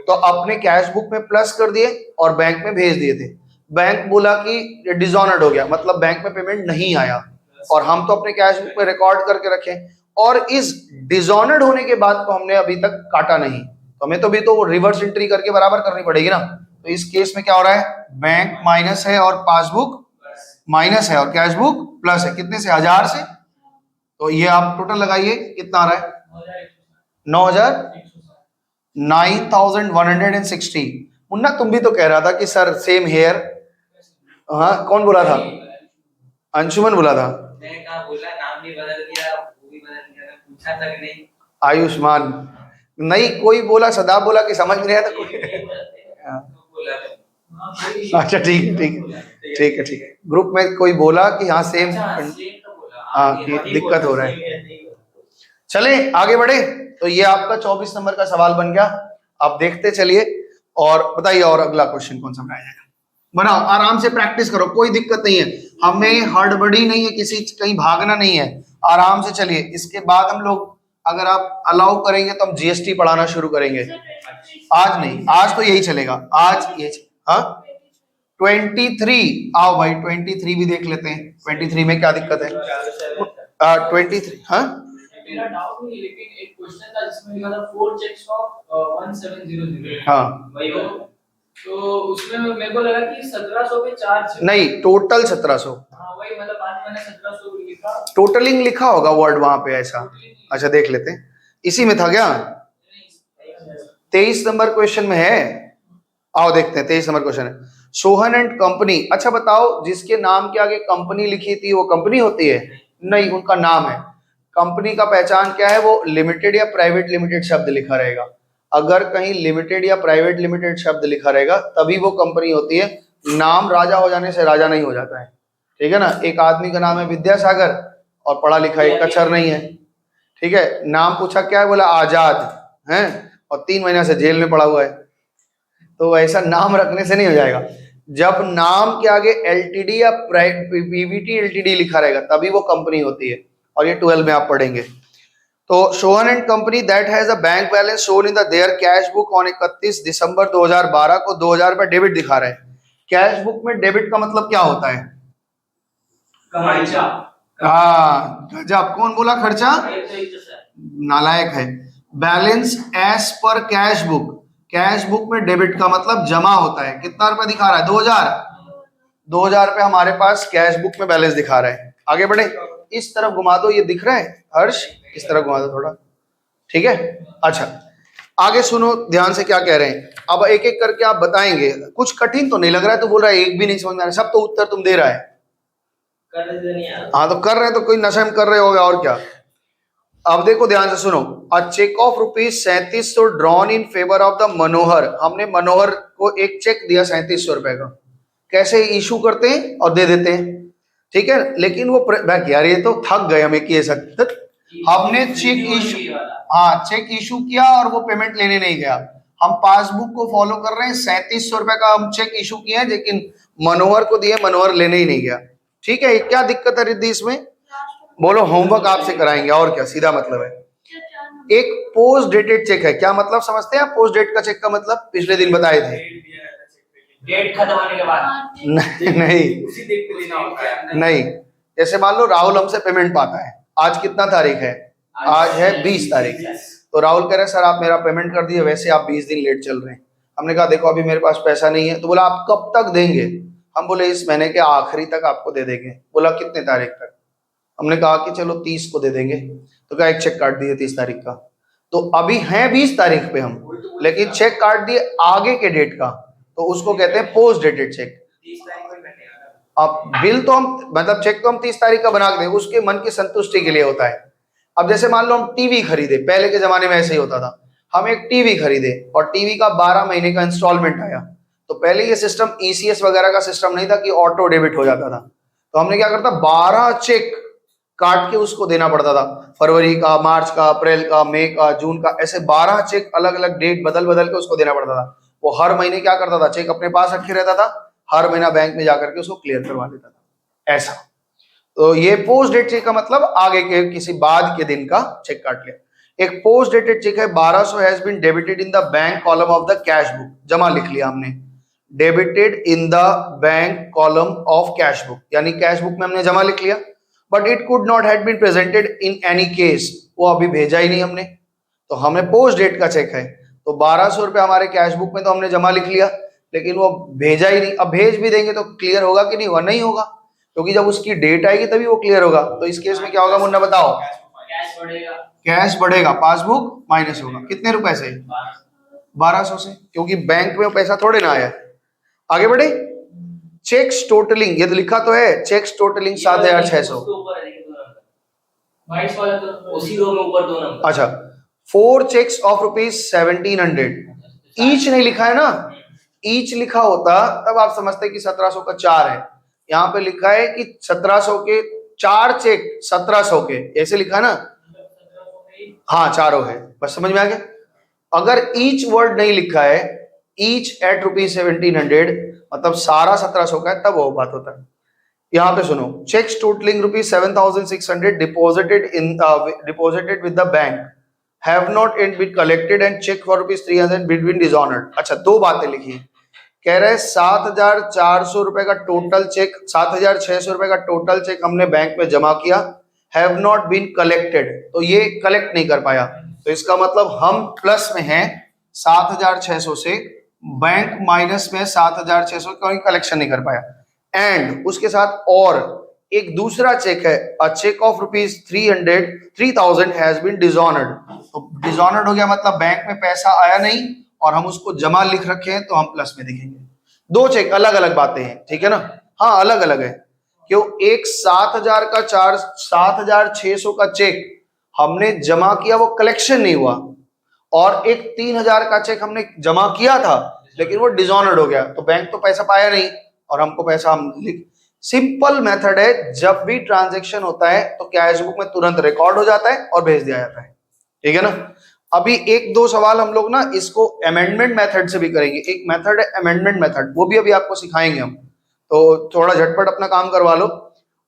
तो अपने कैश बुक में प्लस कर दिए और बैंक में भेज दिए थे। बैंक बोला कि डिसऑनर्ड हो गया, मतलब बैंक में पेमेंट नहीं आया, और हम तो अपने कैश बुक में रिकॉर्ड करके रखे, और इस डिसऑनर्ड होने के बाद को हमने अभी तक काटा नहीं, तो हमें तो भी तो रिवर्स एंट्री करके बराबर करनी पड़ेगी ना। तो इस केस में क्या हो रहा है, बैंक माइनस है और पासबुक माइनस है और कैश बुक प्लस है। कितने से, 1000 से। तो ये आप टोटल लगाइए कितना आ रहा है, 9,000 9,160। मुन्ना तुम भी तो कह रहा था कि सर सेम हेयर। हाँ कौन बोला था? अंशुमन बोला था। मैं कहा बोला, नाम भी बदल दिया, वो भी बदल दिया, मैं पूछा तक नहीं। आयुष्मान नहीं, कोई बोला, सदा बोला कि समझ में नहीं आया था कोई। बोला अच्छा ठीक है ठीक है ठीक है ठीक है, ग्रुप में कोई बोला कि हाँ सेम। हाँ कि दिक्कत हो रहा है। चले आगे बढ़े। तो ये आपका 24 नंबर का सवाल बन गया। आप देखते चलिए और बताइए और अगला क्वेश्चन कौन सा बनाया जाएगा। बनाओ, आराम से प्रैक्टिस करो, कोई दिक्कत नहीं है, हमें हड़बड़ी नहीं है, किसी कहीं भागना नहीं है, आराम से चलिए। इसके बाद हम लोग अगर आप अलाउ करेंगे तो हम जीएसटी पढ़ाना शुरू करेंगे। आज नहीं, आज तो यही चलेगा, आज ये। हाँ 23 आओ भाई, 23 भी देख लेते हैं। 23 में क्या दिक्कत है? 23 हाँ मेरा डाउट नहीं, लेकिन एक क्वेश्चन था जिसमें लिखा था 4 चेक्स ऑफ 1700। हाँ वही हो, तो उसमें मेरे को लगा कि 1700 पे 4 चेक। नहीं, टोटल 1700। हाँ वही, मतलब आज मैंने 1700 लिखा। टोटलिंग लिखा होगा वर्ड वहां पे ऐसा। अच्छा देख लेते हैं, इसी में था क्या? 23 नंबर क्वेश्चन में है। आओ देखते हैं, 23 नंबर क्वेश्चन है। Sohan and company. अच्छा बताओ, जिसके नाम के आगे कंपनी लिखी थी वो कंपनी होती है? नहीं, उनका नाम है। कंपनी का पहचान क्या है? वो लिमिटेड या प्राइवेट लिमिटेड शब्द लिखा रहेगा। अगर कहीं लिमिटेड या प्राइवेट लिमिटेड शब्द लिखा रहेगा तभी वो कंपनी होती है। नाम राजा हो जाने से राजा नहीं हो जाता है, ठीक है ना। एक आदमी का नाम है विद्यासागर और पढ़ा लिखा एक अक्षर नहीं है, ठीक है। नाम पूछा क्या है, बोला आजाद है और 3 महीना से जेल में पड़ा हुआ है। तो ऐसा नाम रखने से नहीं हो जाएगा। जब नाम के आगे एलटीडी या पीवीटी एलटीडी लिखा रहेगा तभी वो कंपनी होती है, और ये 12 में आप पढ़ेंगे। तो Sohan and company that has a bank balance shown in the their cash book on 31 December 2012 को 2000 रुपए डेबिट दिखा रहे हैं। कैश बुक में डेबिट का मतलब क्या होता है? खर्चा। हाँ गजब, कौन बोला खर्चा? नालायक है। Balance as per cash book, cash book में डेबिट का मतलब जमा होता है। कितना रुपए दिखा रहा है? 2000 रुपए हमारे पास कैश बुक में बैलेंस दिखा रहा है। आगे बढ़े, इस तरफ घुमा दो, ये दिख रहा है हर्ष? इस तरफ घुमा दो थोड़ा, ठीक है। अच्छा आगे सुनो ध्यान से क्या कह रहे हैं। अब एक एक करके आप बताएंगे। कुछ कठिन तो नहीं लग रहा है? तो बोल रहा है एक भी नहीं समझ में आ रहा है, सब तो उत्तर तुम दे रहा है। हाँ तो कर रहे हैं तो कोई नशे में कर रहे होगे और क्या। अब देखो ध्यान से सुनो। A cheque of ₹3700 drawn in favour of the Manohar. हमने मनोहर को एक चेक दिया 3700 रुपए का। कैसे इशू करते हैं और दे देते हैं, ठीक है। लेकिन वो यार ये तो थक गए हमें कि हमने चेक इशू, हाँ चेक इशू किया और वो पेमेंट लेने नहीं गया। हम पासबुक को फॉलो कर रहे हैं, 3700 रुपए का हम चेक इशू किए हैं, लेकिन मनोहर को दिए, मनोहर लेने ही नहीं गया। ठीक है, क्या दिक्कत है रिद्धि इसमें? बोलो, होमवर्क आपसे कराएंगे और क्या, सीधा मतलब है। एक पोस्ट डेटेड चेक है, क्या मतलब समझते हैं आप? पोस्ट डेट का चेक का मतलब पिछले दिन बताए थे। डेट खत्म होने के बाद नहीं, जैसे मान लो राहुल हमसे पेमेंट पाता है, आज कितना तारीख है? आज है 20 तारीख। तो राहुल कह रहे सर आप मेरा पेमेंट कर दिए, वैसे आप 20 दिन लेट चल रहे हैं। हमने कहा देखो अभी मेरे पास पैसा नहीं है। तो बोला आप कब तक देंगे? हम बोले इस महीने के आखिरी तक आपको दे देंगे। बोला कितने तारीख तक? हमने कहा कि चलो 30 को दे देंगे। तो क्या एक चेक काट दिए 30 तारीख का। तो अभी है 20 तारीख पे हम, लेकिन चेक काट दिए आगे के डेट का, तो उसको कहते हैं पोस्ट डेटेड चेक। अब बिल तो हम मतलब चेक तो हम 30 तारीख का बना के दें, उसके मन की संतुष्टि के लिए होता है। अब जैसे मान लो हम टीवी खरीदे, पहले के जमाने में ऐसे ही होता था, हम एक टीवी खरीदे और टीवी का 12 महीने का इंस्टॉलमेंट आया। तो पहले ये सिस्टम ईसीएस वगैरह का सिस्टम नहीं था कि ऑटो डेबिट हो जाता था। तो हमने क्या करता, 12 चेक काट के उसको देना पड़ता था। फरवरी का, मार्च का, अप्रैल का, मई का, जून का, ऐसे 12 चेक अलग अलग डेट बदल बदल के उसको देना पड़ता था। वो हर महीने क्या करता था, चेक अपने पास रखे रहता था, हर महीना बैंक में जाकर के उसको क्लियर करवा देता था, ऐसा। तो ये पोस्ट डेट चेक का मतलब आगे के किसी बाद के दिन का चेक काट लिया। एक पोस्ट डेटेड चेक है 1200 has been debited in the bank column of the cash book. जमा लिख लिया हमने, debited in the bank column of cash book, यानी कैश बुक में हमने जमा लिख लिया। But it could not had been presented in any case, वो अभी भेजा ही नहीं हमने। तो हमें पोस्ट डेट का चेक है, तो 1200 रुपए हमारे कैश बुक में तो हमने जमा लिख लिया, लेकिन वो भेजा ही नहीं। अब भेज भी देंगे तो क्लियर होगा कि नहीं? वह नहीं होगा, क्योंकि जब उसकी डेट आएगी तभी वो क्लियर होगा। तो इस केस में क्या होगा मुन्ना बताओ? कैश बढ़ेगा, कैश बढ़ेगा, पासबुक माइनस होगा। कितने रुपए से? 1200 से, क्योंकि बैंक में वो पैसा थोड़े ना आया। आगे बढ़े, चेक्स टोटलिंग, ये तो लिखा तो है चेक्स टोटलिंग 7600। उसके ऊपर है, देखिए 2 नंबर बाईस वाला तो उसी रो में ऊपर 2 नंबर। अच्छा, 4 चेक्स ऑफ ₹1700, ईच नहीं लिखा है ना, ईच लिखा होता तब आप समझते कि 1700 का 4 है। यहाँ पे लिखा है कि 1700 के 4 चेक 1700 के, ऐसे लिखा है ना। हाँ चारों है, बस समझ में आ गया। अगर ईच वर्ड नहीं लिखा है, ईच एट ₹1700 मतलब सारा 1700 का है, तब वो बात होता है। यहाँ पे सुनो, cheques totalling ₹7600 deposited with the bank have not and been collected and cheque for ₹300 between dishonoured. अच्छा, दो बातें लिखी, कह रहे 7,400 रुपए का टोटल चेक, 7,600 रुपए का टोटल चेक हमने बैंक में जमा किया, हैव नॉट बीन कलेक्टेड, तो ये कलेक्ट नहीं कर पाया, तो इसका मतलब हम प्लस में हैं 7,600 से, बैंक माइनस में 7,600, क्योंकि कलेक्शन नहीं कर पाया। एंड उसके साथ और एक दूसरा चेक है, a cheque of ₹3,000 has been dishonoured. तो डिसऑनर्ड हो गया मतलब बैंक में पैसा आया नहीं और हम उसको जमा लिख रखे हैं, तो हम प्लस में दिखेंगे। दो चेक अलग अलग बातें हैं, ठीक है ना। हाँ अलग अलग है, क्यों, एक 7,000 का 7,600 का चेक हमने जमा किया, वो कलेक्शन नहीं हुआ, और एक 3,000 का चेक हमने जमा किया था लेकिन वो डिसऑनर्ड हो गया, तो बैंक तो पैसा पाया नहीं और हमको पैसा हम लिख। सिंपल मेथड है, जब भी ट्रांजैक्शन होता है तो कैश बुक में तुरंत रिकॉर्ड हो जाता है और भेज दिया जाता है, ठीक है ना। अभी एक दो सवाल हम लोग ना इसको अमेंडमेंट मेथड से भी करेंगे, एक मेथड है अमेंडमेंट मेथड, वो भी अभी आपको सिखाएंगे हम, तो थोड़ा झटपट अपना काम करवा लो।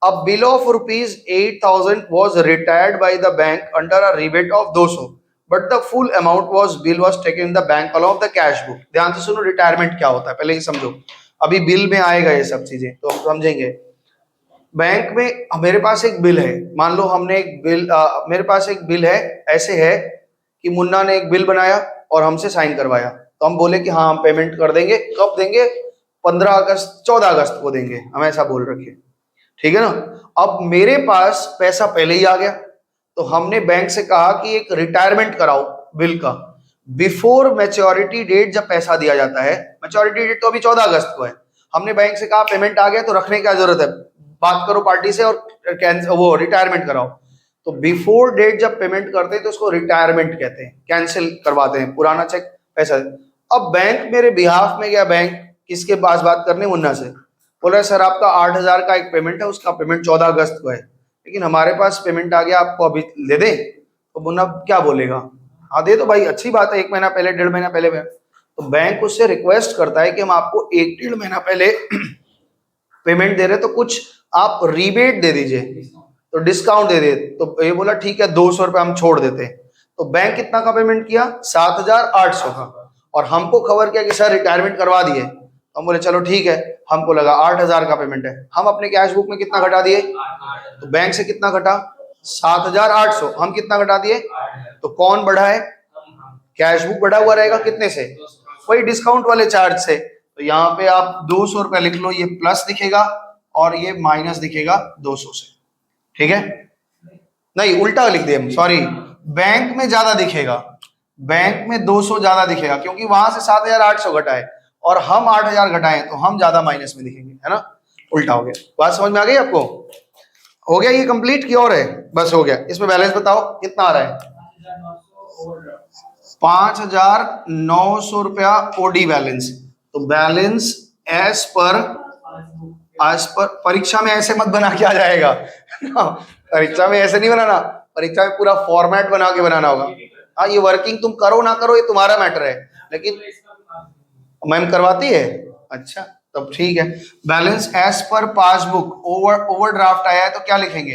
अब bill of ₹8,000 was retired by the bank under a rebate of 200, but the full amount was taken in the bank along with the cash book। ध्यान से सुनो, रिटायरमेंट क्या होता है पहले ही समझो, अभी बिल में आएगा ये सब चीजें तो हम समझेंगे। बैंक में मेरे पास एक बिल है, मान लो हमने एक बिल, मेरे पास एक बिल है, ऐसे है कि मुन्ना ने एक बिल बनाया और हमसे साइन करवाया, तो हम बोले कि हाँ हम पेमेंट कर देंगे, कब देंगे, 14 अगस्त को देंगे, हम ऐसा बोल रखे, ठीक है ना। अब मेरे पास पैसा पहले ही आ गया, तो हमने बैंक से कहा कि एक रिटायरमेंट कराओ बिल का, बिफोर मैच्योरिटी डेट जब पैसा दिया जाता है, मैच्योरिटी डेट तो अभी 14 अगस्त को है, हमने बैंक से कहा पेमेंट आ गया तो रखने की जरूरत है, बात करो पार्टी से और वो रिटायरमेंट कराओ। तो बिफोर डेट जब पेमेंट करते हैं तो उसको रिटायरमेंट कहते हैं, कैंसिल करवाते हैं पुराना चेक पैसा। अब बैंक मेरे बिहाफ में गया, बैंक किसके पास बात करने, मुन्ना से, बोल रहे सर आपका 8,000 का एक पेमेंट है, उसका पेमेंट 14 अगस्त को है, लेकिन हमारे पास पेमेंट आ गया, आपको अभी दे दे। तो मुन्ना क्या बोलेगा, हाँ दे दो भाई, अच्छी बात है, 1 महीना पहले 1.5 महीना पहले। तो बैंक उससे रिक्वेस्ट करता है कि हम आपको 1-1.5 महीना पहले पेमेंट दे रहे, तो कुछ आप रिबेट दे दीजिए, तो डिस्काउंट दे दे। तो ये बोला ठीक है 200 रुपये हम छोड़ देते हैं। तो बैंक कितना का पेमेंट किया, 7,800 का, और हमको खबर किया कि सर रिटायरमेंट करवा दिए, तो हम बोले चलो ठीक है, हमको लगा 8,000 का पेमेंट है, हम अपने कैश बुक में कितना घटा दिए, तो बैंक से कितना घटा, 7,800, हम कितना घटा दिए, तो कौन बढ़ा है, कैश बुक बढ़ा हुआ रहेगा कितने से, वही डिस्काउंट वाले चार्ज से। तो यहाँ पे आप 200 रुपया लिख लो, ये प्लस दिखेगा और ये माइनस दिखेगा 200 से, ठीक है, नहीं उल्टा लिख दिए हम, सॉरी, बैंक में ज्यादा दिखेगा, बैंक में 200 ज्यादा दिखेगा, क्योंकि वहां से 7,800 घटाए और हम 8,000 घटाए, तो हम ज्यादा माइनस में दिखेंगे, है ना, उल्टा हो गया। बात समझ में आ गई आपको, हो गया ये कंप्लीट की और है, बस हो गया। इसमें बैलेंस बताओ कितना आ रहा है, 5,900 रुपया ओडी बैलेंस। तो बैलेंस एज पर परीक्षा में ऐसे मत बना के आ जाएगा परीक्षा में ऐसे नहीं बनाना, परीक्षा में पूरा फॉर्मेट बना के बनाना होगा। हाँ ये वर्किंग तुम करो ना करो ये तुम्हारा मैटर है, लेकिन मैम करवाती है, अच्छा तब ठीक है। Balance as per passbook, overdraft आया है तो क्या लिखेंगे,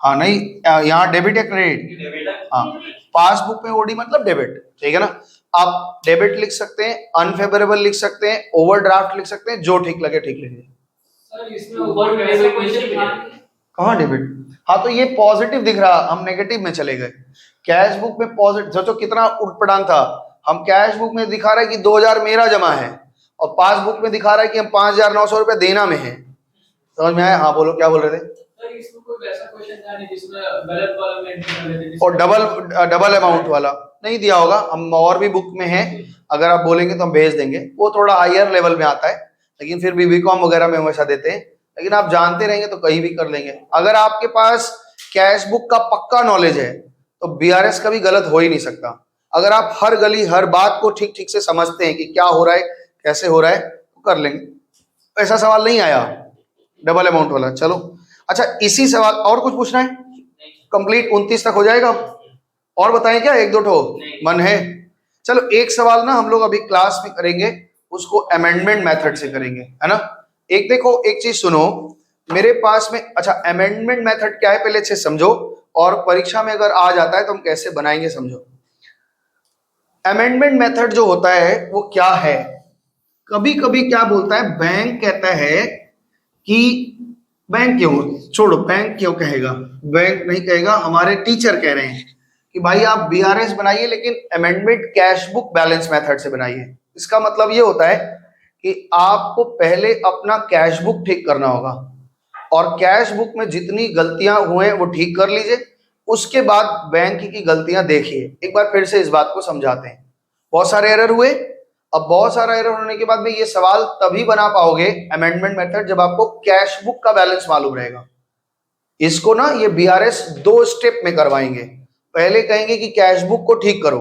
हाँ नहीं यहाँ डेबिट या क्रेडिट, हाँ पासबुक में ओडी मतलब डेबिट, ठीक है ना। आप डेबिट लिख सकते हैं, अनफेवरेबल लिख सकते हैं, ओवरड्राफ्ट लिख सकते हैं, जो ठीक लगे ठीक लिखिए। सर इसमें ऊपर में ऐसे क्वेश्चन कहाँ डेबिट, हाँ तो ये पॉजिटिव दिख रहा, हम नेगेटिव में चले गए। कैश बुक में पॉजिटिव, सोचो कितना उठपटांग था, हम कैश बुक में दिखा रहे हैं कि 2,000 मेरा जमा है और पासबुक में दिखा रहा है कि हम 5,900 रुपये देना में है। समझ में आया, हाँ बोलो क्या बोल रहे थे। सर इसमें कोई ऐसा क्वेश्चन था नहीं जिसमें गलत वाला में एंट्री कर लेते, और डबल अमाउंट वाला, नहीं दिया होगा, हम और भी बुक में है, अगर आप बोलेंगे तो हम भेज देंगे, वो थोड़ा हायर लेवल में आता है, लेकिन फिर भी बीकॉम वगैरह में हमेशा देते हैं, लेकिन आप जानते रहेंगे तो कहीं भी कर लेंगे। अगर आपके पास कैश बुक का पक्का नॉलेज है तो बीआरएस कभी गलत हो ही नहीं सकता। अगर आप हर गली हर बात को ठीक ठीक से समझते हैं कि क्या हो रहा है कैसे हो रहा है तो कर लेंगे। ऐसा सवाल नहीं आया डबल अमाउंट वाला। चलो अच्छा, इसी सवाल और कुछ पूछना है? कंप्लीट 29 तक हो जाएगा? और बताएं क्या, एक दो ठो मन है? चलो एक सवाल ना हम लोग अभी क्लास में करेंगे, उसको अमेंडमेंट मेथड से करेंगे, है ना। एक देखो, एक चीज सुनो मेरे पास में। अच्छा, अमेंडमेंट मेथड क्या है पहले अच्छे समझो, और परीक्षा में अगर आ जाता है तो हम कैसे बनाएंगे समझो। अमेंडमेंट मेथड जो होता है वो क्या है, कभी कभी क्या बोलता है बैंक कहता है कि बैंक क्यों, छोड़ो बैंक क्यों कहेगा, बैंक नहीं कहेगा, हमारे टीचर कह रहे हैं कि भाई आप बीआरएस बनाइए लेकिन amendment cash book balance method से बनाइए। इसका मतलब ये होता है कि आपको पहले अपना कैश बुक ठीक करना होगा, और कैश बुक में जितनी गलतियां हुए वो ठीक कर लीजिए, उसके बाद बैंक की गलतियां देखिए। एक बार फिर से इस बात को समझाते हैं। बहुत सारे एरर हुए, अब बहुत सारा एरर होने के बाद में ये सवाल तभी बना पाओगे अमेंडमेंट मेथड जब आपको कैश बुक का बैलेंस मालूम रहेगा। इसको ना ये बीआरएस 2 स्टेप में करवाएंगे। पहले कहेंगे कि कैश बुक को ठीक करो,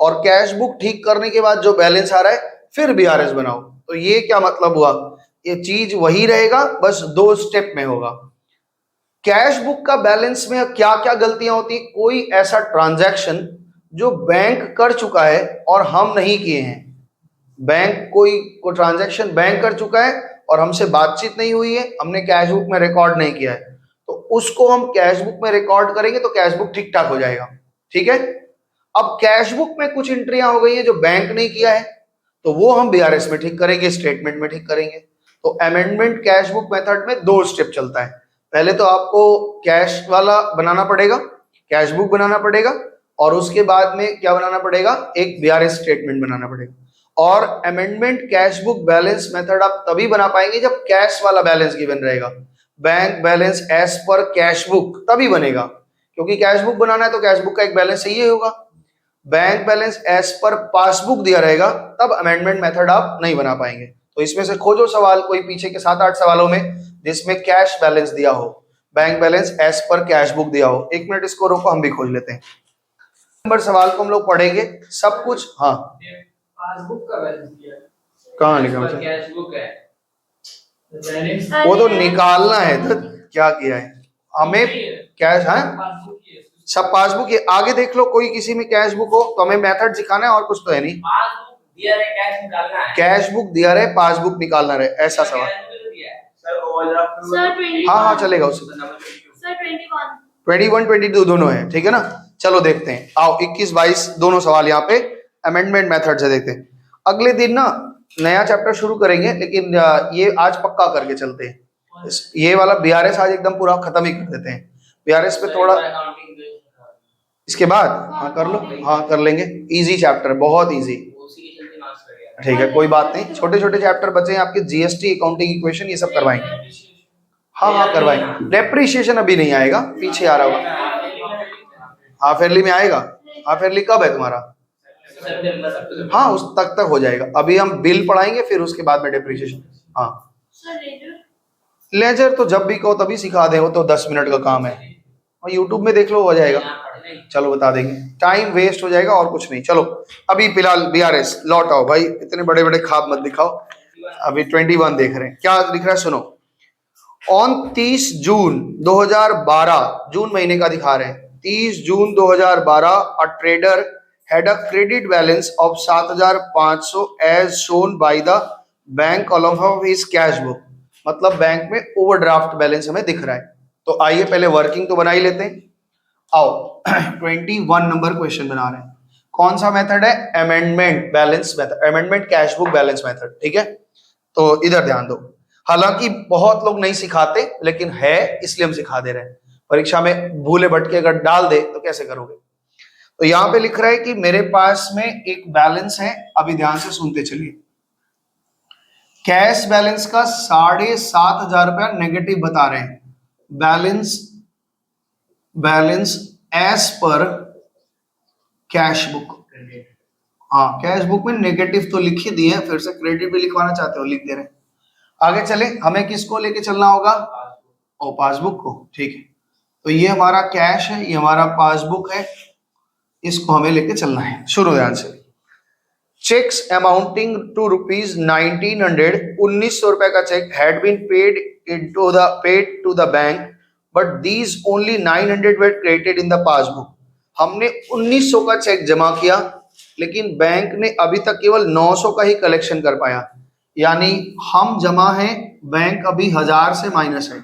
और कैश बुक ठीक करने के बाद जो बैलेंस आ रहा है फिर बीआरएस बनाओ। तो ये क्या मतलब हुआ, ये चीज वही रहेगा, बस 2 स्टेप में होगा। कैश बुक का बैलेंस में क्या क्या गलतियां होती, कोई ऐसा ट्रांजैक्शन जो बैंक कर चुका है और हम नहीं किए हैं, बैंक कोई ट्रांजैक्शन बैंक कर चुका है और हमसे बातचीत नहीं हुई है, हमने कैश बुक में रिकॉर्ड नहीं किया है, तो उसको हम कैश बुक में रिकॉर्ड करेंगे तो कैश बुक ठीक ठाक हो जाएगा। ठीक है, अब कैश बुक में कुछ एंट्रियां हो गई है जो बैंक नहीं किया है, तो वो हम बीआरएस में ठीक करेंगे, स्टेटमेंट में ठीक करेंगे। तो अमेंडमेंट कैश बुक मेथड में 2 स्टेप चलता है। पहले तो आपको कैश वाला बनाना पड़ेगा, कैश बुक बनाना पड़ेगा, और उसके बाद में क्या बनाना पड़ेगा, एक बीआरएस स्टेटमेंट बनाना पड़ेगा। और amendment cash book balance method आप तभी बना पाएंगे जब कैश वाला बैलेंस गिवन रहेगा। Bank balance as per cash book तभी बनेगा, क्योंकि कैश बुक बनाना है तो कैश बुक का एक बैलेंस चाहिए होगा। Bank balance as per passbook दिया रहेगा तब अमेंडमेंट मेथड आप नहीं बना पाएंगे। तो इसमें से खोजो सवाल कोई पीछे के 7-8 सवालों में जिसमें कैश बैलेंस दिया हो, bank balance as per cash book दिया हो। 1 मिनट इसको रोको, हम भी खोज लेते हैं। नंबर सवाल को हम लोग पढ़ेंगे सब कुछ। हाँ, पासबुक का बैलेंस दिया है, कहाँ लिखा पर है? कैश बुक है, बैलेंस वो तो निकालना है, तो क्या किया है हमें कैश है, पासबुक ही है। सब पासबुक। ये आगे देख लो, कोई किसी में कैश बुक हो तो हमें मेथड सिखाना है, और कुछ तो है नहीं। पासबुक दिया है, कैश निकालना है। कैश बुक दिया रहे, पासबुक निकालना रहे, ऐसा सवाल। कैश बुक दिया है। सर ओवरड्राफ्ट सर 21 हाँ हाँ चलेगा उससे। सर 21 21 22 दोनों है, ठीक है ना। चलो देखते हैं, आओ 21 22 दोनों सवाल यहाँ पे अमेंडमेंट मेथड से देखते हैं। अगले दिन ना नया चैप्टर शुरू करेंगे, लेकिन ये आज पक्का करके चलते हैं। ये वाला बीआरएस आज एकदम पूरा खत्म ही कर देते हैं। बीआरएस पे थोड़ा इसके बाद हाँ कर लो, हाँ कर लेंगे। इजी चैप्टर, बहुत इजी। उसी के चलते मार्क्स कर गया। ठीक है, कोई बात नहीं, छोटे छोटे चैप्टर बचे हैं आपके, जीएसटी, अकाउंटिंग, इक्वेशन, ये सब करवाएंगे। हाँ हाँ करवाएंगे। डेप्रिशिएशन अभी नहीं आएगा, पीछे आ रहा होगा। हाफ ईयरली में आएगा। हाफ ईयरली कब है तुम्हारा? हाँ उस तक हो जाएगा। अभी हम बिल पढ़ाएंगे, फिर उसके बाद में डेप्रिशिएशन। हाँ लेजर तो जब भी कहो तभी सिखा दे, वो तो 10 मिनट का काम है, और यूट्यूब में देख लो हो जाएगा। चलो बता देंगे, टाइम वेस्ट हो जाएगा और कुछ नहीं। चलो अभी फिलहाल बीआरएस लौट आओ भाई, इतने बड़े बड़े ख्वाब मत दिखाओ। अभी 21 देख रहे हैं, क्या लिख रहा है सुनो। ऑन 30 जून 2012, जून महीने का दिखा रहे हैं, 30 जून 2012 a trader had a credit balance of 7,500 as shown by the bank column of his cash book। मतलब बैंक में ओवरड्राफ्ट बैलेंस हमें दिख रहा है। तो आइए पहले वर्किंग तो बना ही लेते हैं। आओ 21 नंबर क्वेश्चन बना रहे हैं। कौन सा मेथड है? Amendment balance method, amendment cash book balance method. ठीक है, तो इधर ध्यान दो। हालांकि बहुत लोग नहीं सिखाते, लेकिन है इसलिए हम सिखा दे रहे हैं। परीक्षा में भूले भटके अगर डाल दे तो कैसे करोगे। तो यहां पे लिख रहा है कि मेरे पास में एक बैलेंस है, अभी ध्यान से सुनते चलिए। कैश बैलेंस का 7,500 रुपया नेगेटिव बता रहे हैं। Balance as per cash book, हाँ कैश बुक में नेगेटिव तो लिख ही दिए, फिर से क्रेडिट भी लिखवाना चाहते हो लिख दे रहे हैं। आगे चले, हमें किसको लेके चलना होगा? ओ पासबुक को, ठीक है। तो ये हमारा कैश है, ये हमारा पासबुक है, इसको हमें लेके चलना है। शुरू ध्यान से। चेक्स अमाउंटिंग टू रुपीज 1900, 1900 रुपए का cheque had been paid to the bank, but these only 900 were credited in the passbook. हमने 1900 का चेक जमा किया, लेकिन बैंक ने अभी तक केवल 900 का ही कलेक्शन कर पाया, यानी हम जमा है, बैंक अभी 1000 से माइनस है।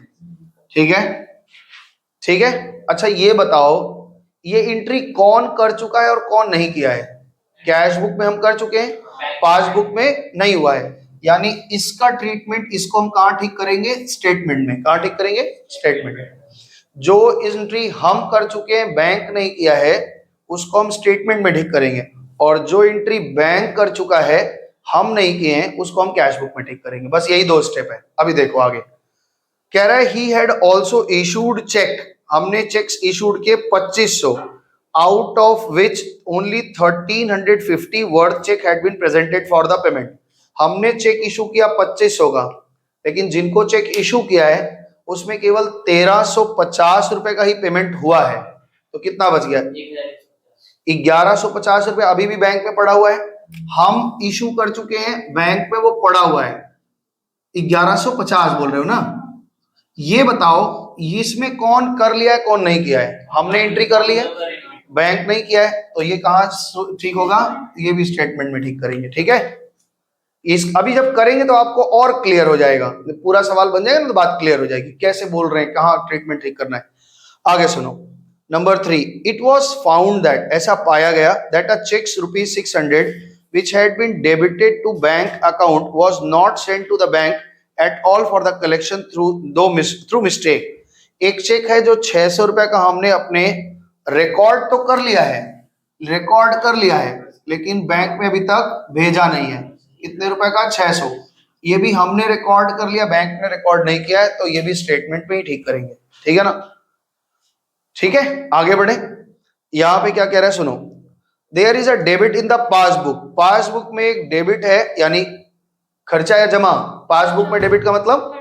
ठीक है, ठीक है। अच्छा ये बताओ, ये एंट्री कौन कर चुका है और कौन नहीं किया है? कैश बुक में हम कर चुके हैं, पासबुक में नहीं हुआ है, यानी इसका ट्रीटमेंट इसको हम कहां ठीक करेंगे? स्टेटमेंट में। कहां ठीक करेंगे? स्टेटमेंट में। जो एंट्री हम कर चुके हैं, बैंक नहीं किया है, उसको हम स्टेटमेंट में ठीक करेंगे, और जो एंट्री बैंक कर चुका है, हम नहीं किए हैं, उसको हम कैश बुक में ठीक करेंगे। बस यही 2 स्टेप है। अभी देखो आगे कह रहा है, he had also issued cheque, हमने चेक्स इशूड किए 2500, out of which only 1350 worth cheque had been presented for the payment. हमने चेक इशू किया 2500 का, लेकिन जिनको चेक इशू किया है उसमें केवल 1350 रुपए का ही पेमेंट हुआ है, तो कितना बच गया? 1150 रुपए अभी भी बैंक में पड़ा हुआ है। हम इशू कर चुके हैं, बैंक में वो पड़ा हुआ है, 1150 बोल रहे हो ना? ये बताओ इसमें कौन कर लिया है, कौन नहीं किया है? हमने एंट्री कर ली है, बैंक नहीं किया है, तो ये कहाँ ठीक होगा? ये भी स्टेटमेंट में ठीक करेंगे। ठीक है, इस अभी जब करेंगे तो आपको और क्लियर हो जाएगा, पूरा सवाल बन जाएगा ना, तो बात क्लियर हो जाएगी कैसे बोल रहे हैं, कहाँ ट्रीटमेंट ठीक करना है। आगे सुनो, number 3, it was found that, ऐसा पाया गया, that a cheques ₹600 which had been debited to bank account was not sent to the bank at all for the collection through mistake। एक चेक है जो 600 रुपए का हमने अपने रिकॉर्ड तो कर लिया है, रिकॉर्ड कर लिया है, लेकिन बैंक में अभी तक भेजा नहीं है। कितने रुपए का? 600। ये भी हमने रिकॉर्ड कर लिया, बैंक ने रिकॉर्ड नहीं किया है, तो ये भी स्टेटमेंट में ही ठीक करेंगे। ठीक है ना? ठीक है, आगे बढ़े। यहां पे क्या कह रहा है सुनो, there is a debit in the passbook, passbook में एक डेबिट है, यानी खर्चा या जमा। पासबुक में डेबिट का मतलब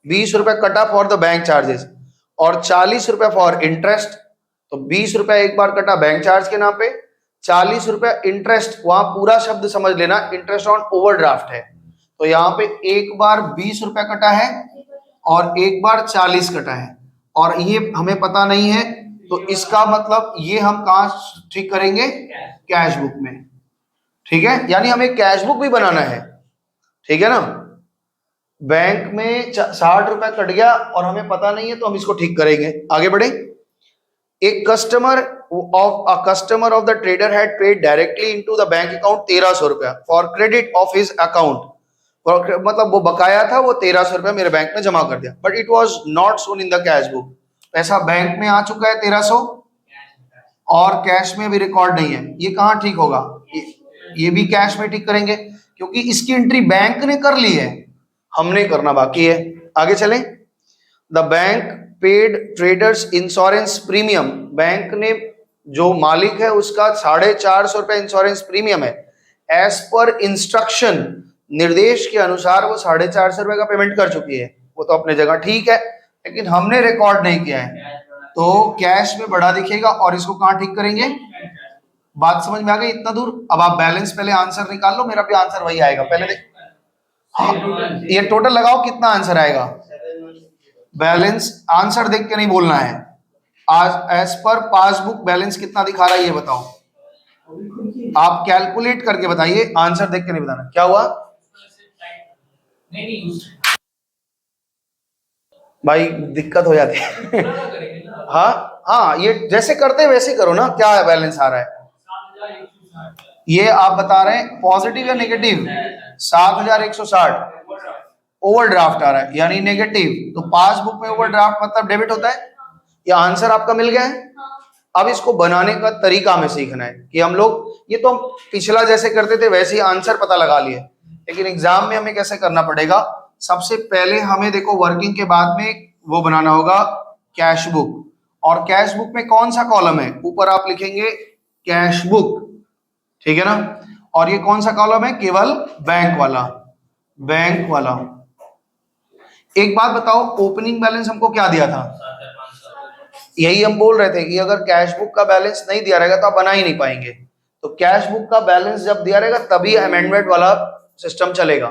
20 रुपए कटा फॉर द बैंक चार्जेस और 40 रुपए फॉर इंटरेस्ट। तो 20 रुपए एक बार कटा बैंक चार्ज के नाम पे, 40 रुपए इंटरेस्ट, वहां पूरा शब्द समझ लेना, इंटरेस्ट ऑन ओवरड्राफ्ट है। तो यहाँ पे एक बार 20 रुपए कटा है और एक बार 40 कटा है, और ये हमें पता नहीं है, तो इसका मतलब ये हम कहाँ ठीक करेंगे? कैश बुक में। ठीक है, यानी हमें कैश बुक भी बनाना है। ठीक है ना? बैंक में 60 रुपए कट गया और हमें पता नहीं है, तो हम इसको ठीक करेंगे। आगे बढ़े। एक customer of the trader had paid directly into the bank account 1300 रुपया for credit of his account, मतलब वो बकाया था, वो 1300 रुपया मेरे बैंक में जमा कर दिया, but it was not shown in the cash book. पैसा बैंक में आ चुका है 1300 और कैश में भी रिकॉर्ड नहीं है, ये कहाँ ठीक होगा? ये भी कैश में ठीक करेंगे, क्योंकि इसकी एंट्री बैंक ने कर ली है, हमने करना बाकी है। आगे चलें। The bank paid traders insurance premium, bank ने जो मालिक है उसका 450 रुपए इंश्योरेंस प्रीमियम है। एज पर इंस्ट्रक्शन, निर्देश के अनुसार वो 450 रुपए का पेमेंट कर चुकी है, वो तो अपने जगह ठीक है, लेकिन हमने रिकॉर्ड नहीं किया है, तो कैश में बड़ा दिखेगा, और इसको कहाँ ठीक करेंगे? बात समझ में आ गई इतना दूर? अब आप बैलेंस पहले आंसर निकाल लो, मेरा भी आंसर वही आएगा। पहले देख, हाँ ये टोटल लगाओ, कितना आंसर आएगा? बैलेंस आंसर देख के नहीं बोलना है, आज एज पर पासबुक बैलेंस कितना दिखा रहा है ये बताओ। आप कैलकुलेट करके बताइए, आंसर देख के नहीं बताना। क्या हुआ भाई? दिक्कत हो जाती है। हाँ हाँ, ये जैसे करते वैसे करो ना। क्या है बैलेंस आ रहा है? ये आप बता रहे हैं पॉजिटिव या नेगेटिव? 7160 ओवरड्राफ्ट आ रहा है, यानी नेगेटिव। तो पासबुक में ओवरड्राफ्ट मतलब डेबिट होता है। ये आंसर आपका मिल गया है। अब इसको बनाने का तरीका हमें सीखना है कि हम लोग, ये तो हम पिछला जैसे करते थे वैसे ही आंसर पता लगा लिए, लेकिन एग्जाम में हमें कैसे करना पड़ेगा? सबसे पहले हमें देखो वर्किंग के बाद में वो बनाना होगा कैश बुक, और कैश बुक में कौन सा कॉलम है? ऊपर आप लिखेंगे कैश बुक, ठीक है ना। और ये कौन सा कॉलम है, केवल बैंक वाला, बैंक वाला। एक बात बताओ, ओपनिंग बैलेंस हमको क्या दिया था, यही हम बोल रहे थे कि अगर कैश बुक का बैलेंस नहीं दिया रहेगा तो आप बना ही नहीं पाएंगे। तो कैश बुक का बैलेंस जब दिया रहेगा तभी अमेंडमेंट वाला सिस्टम चलेगा।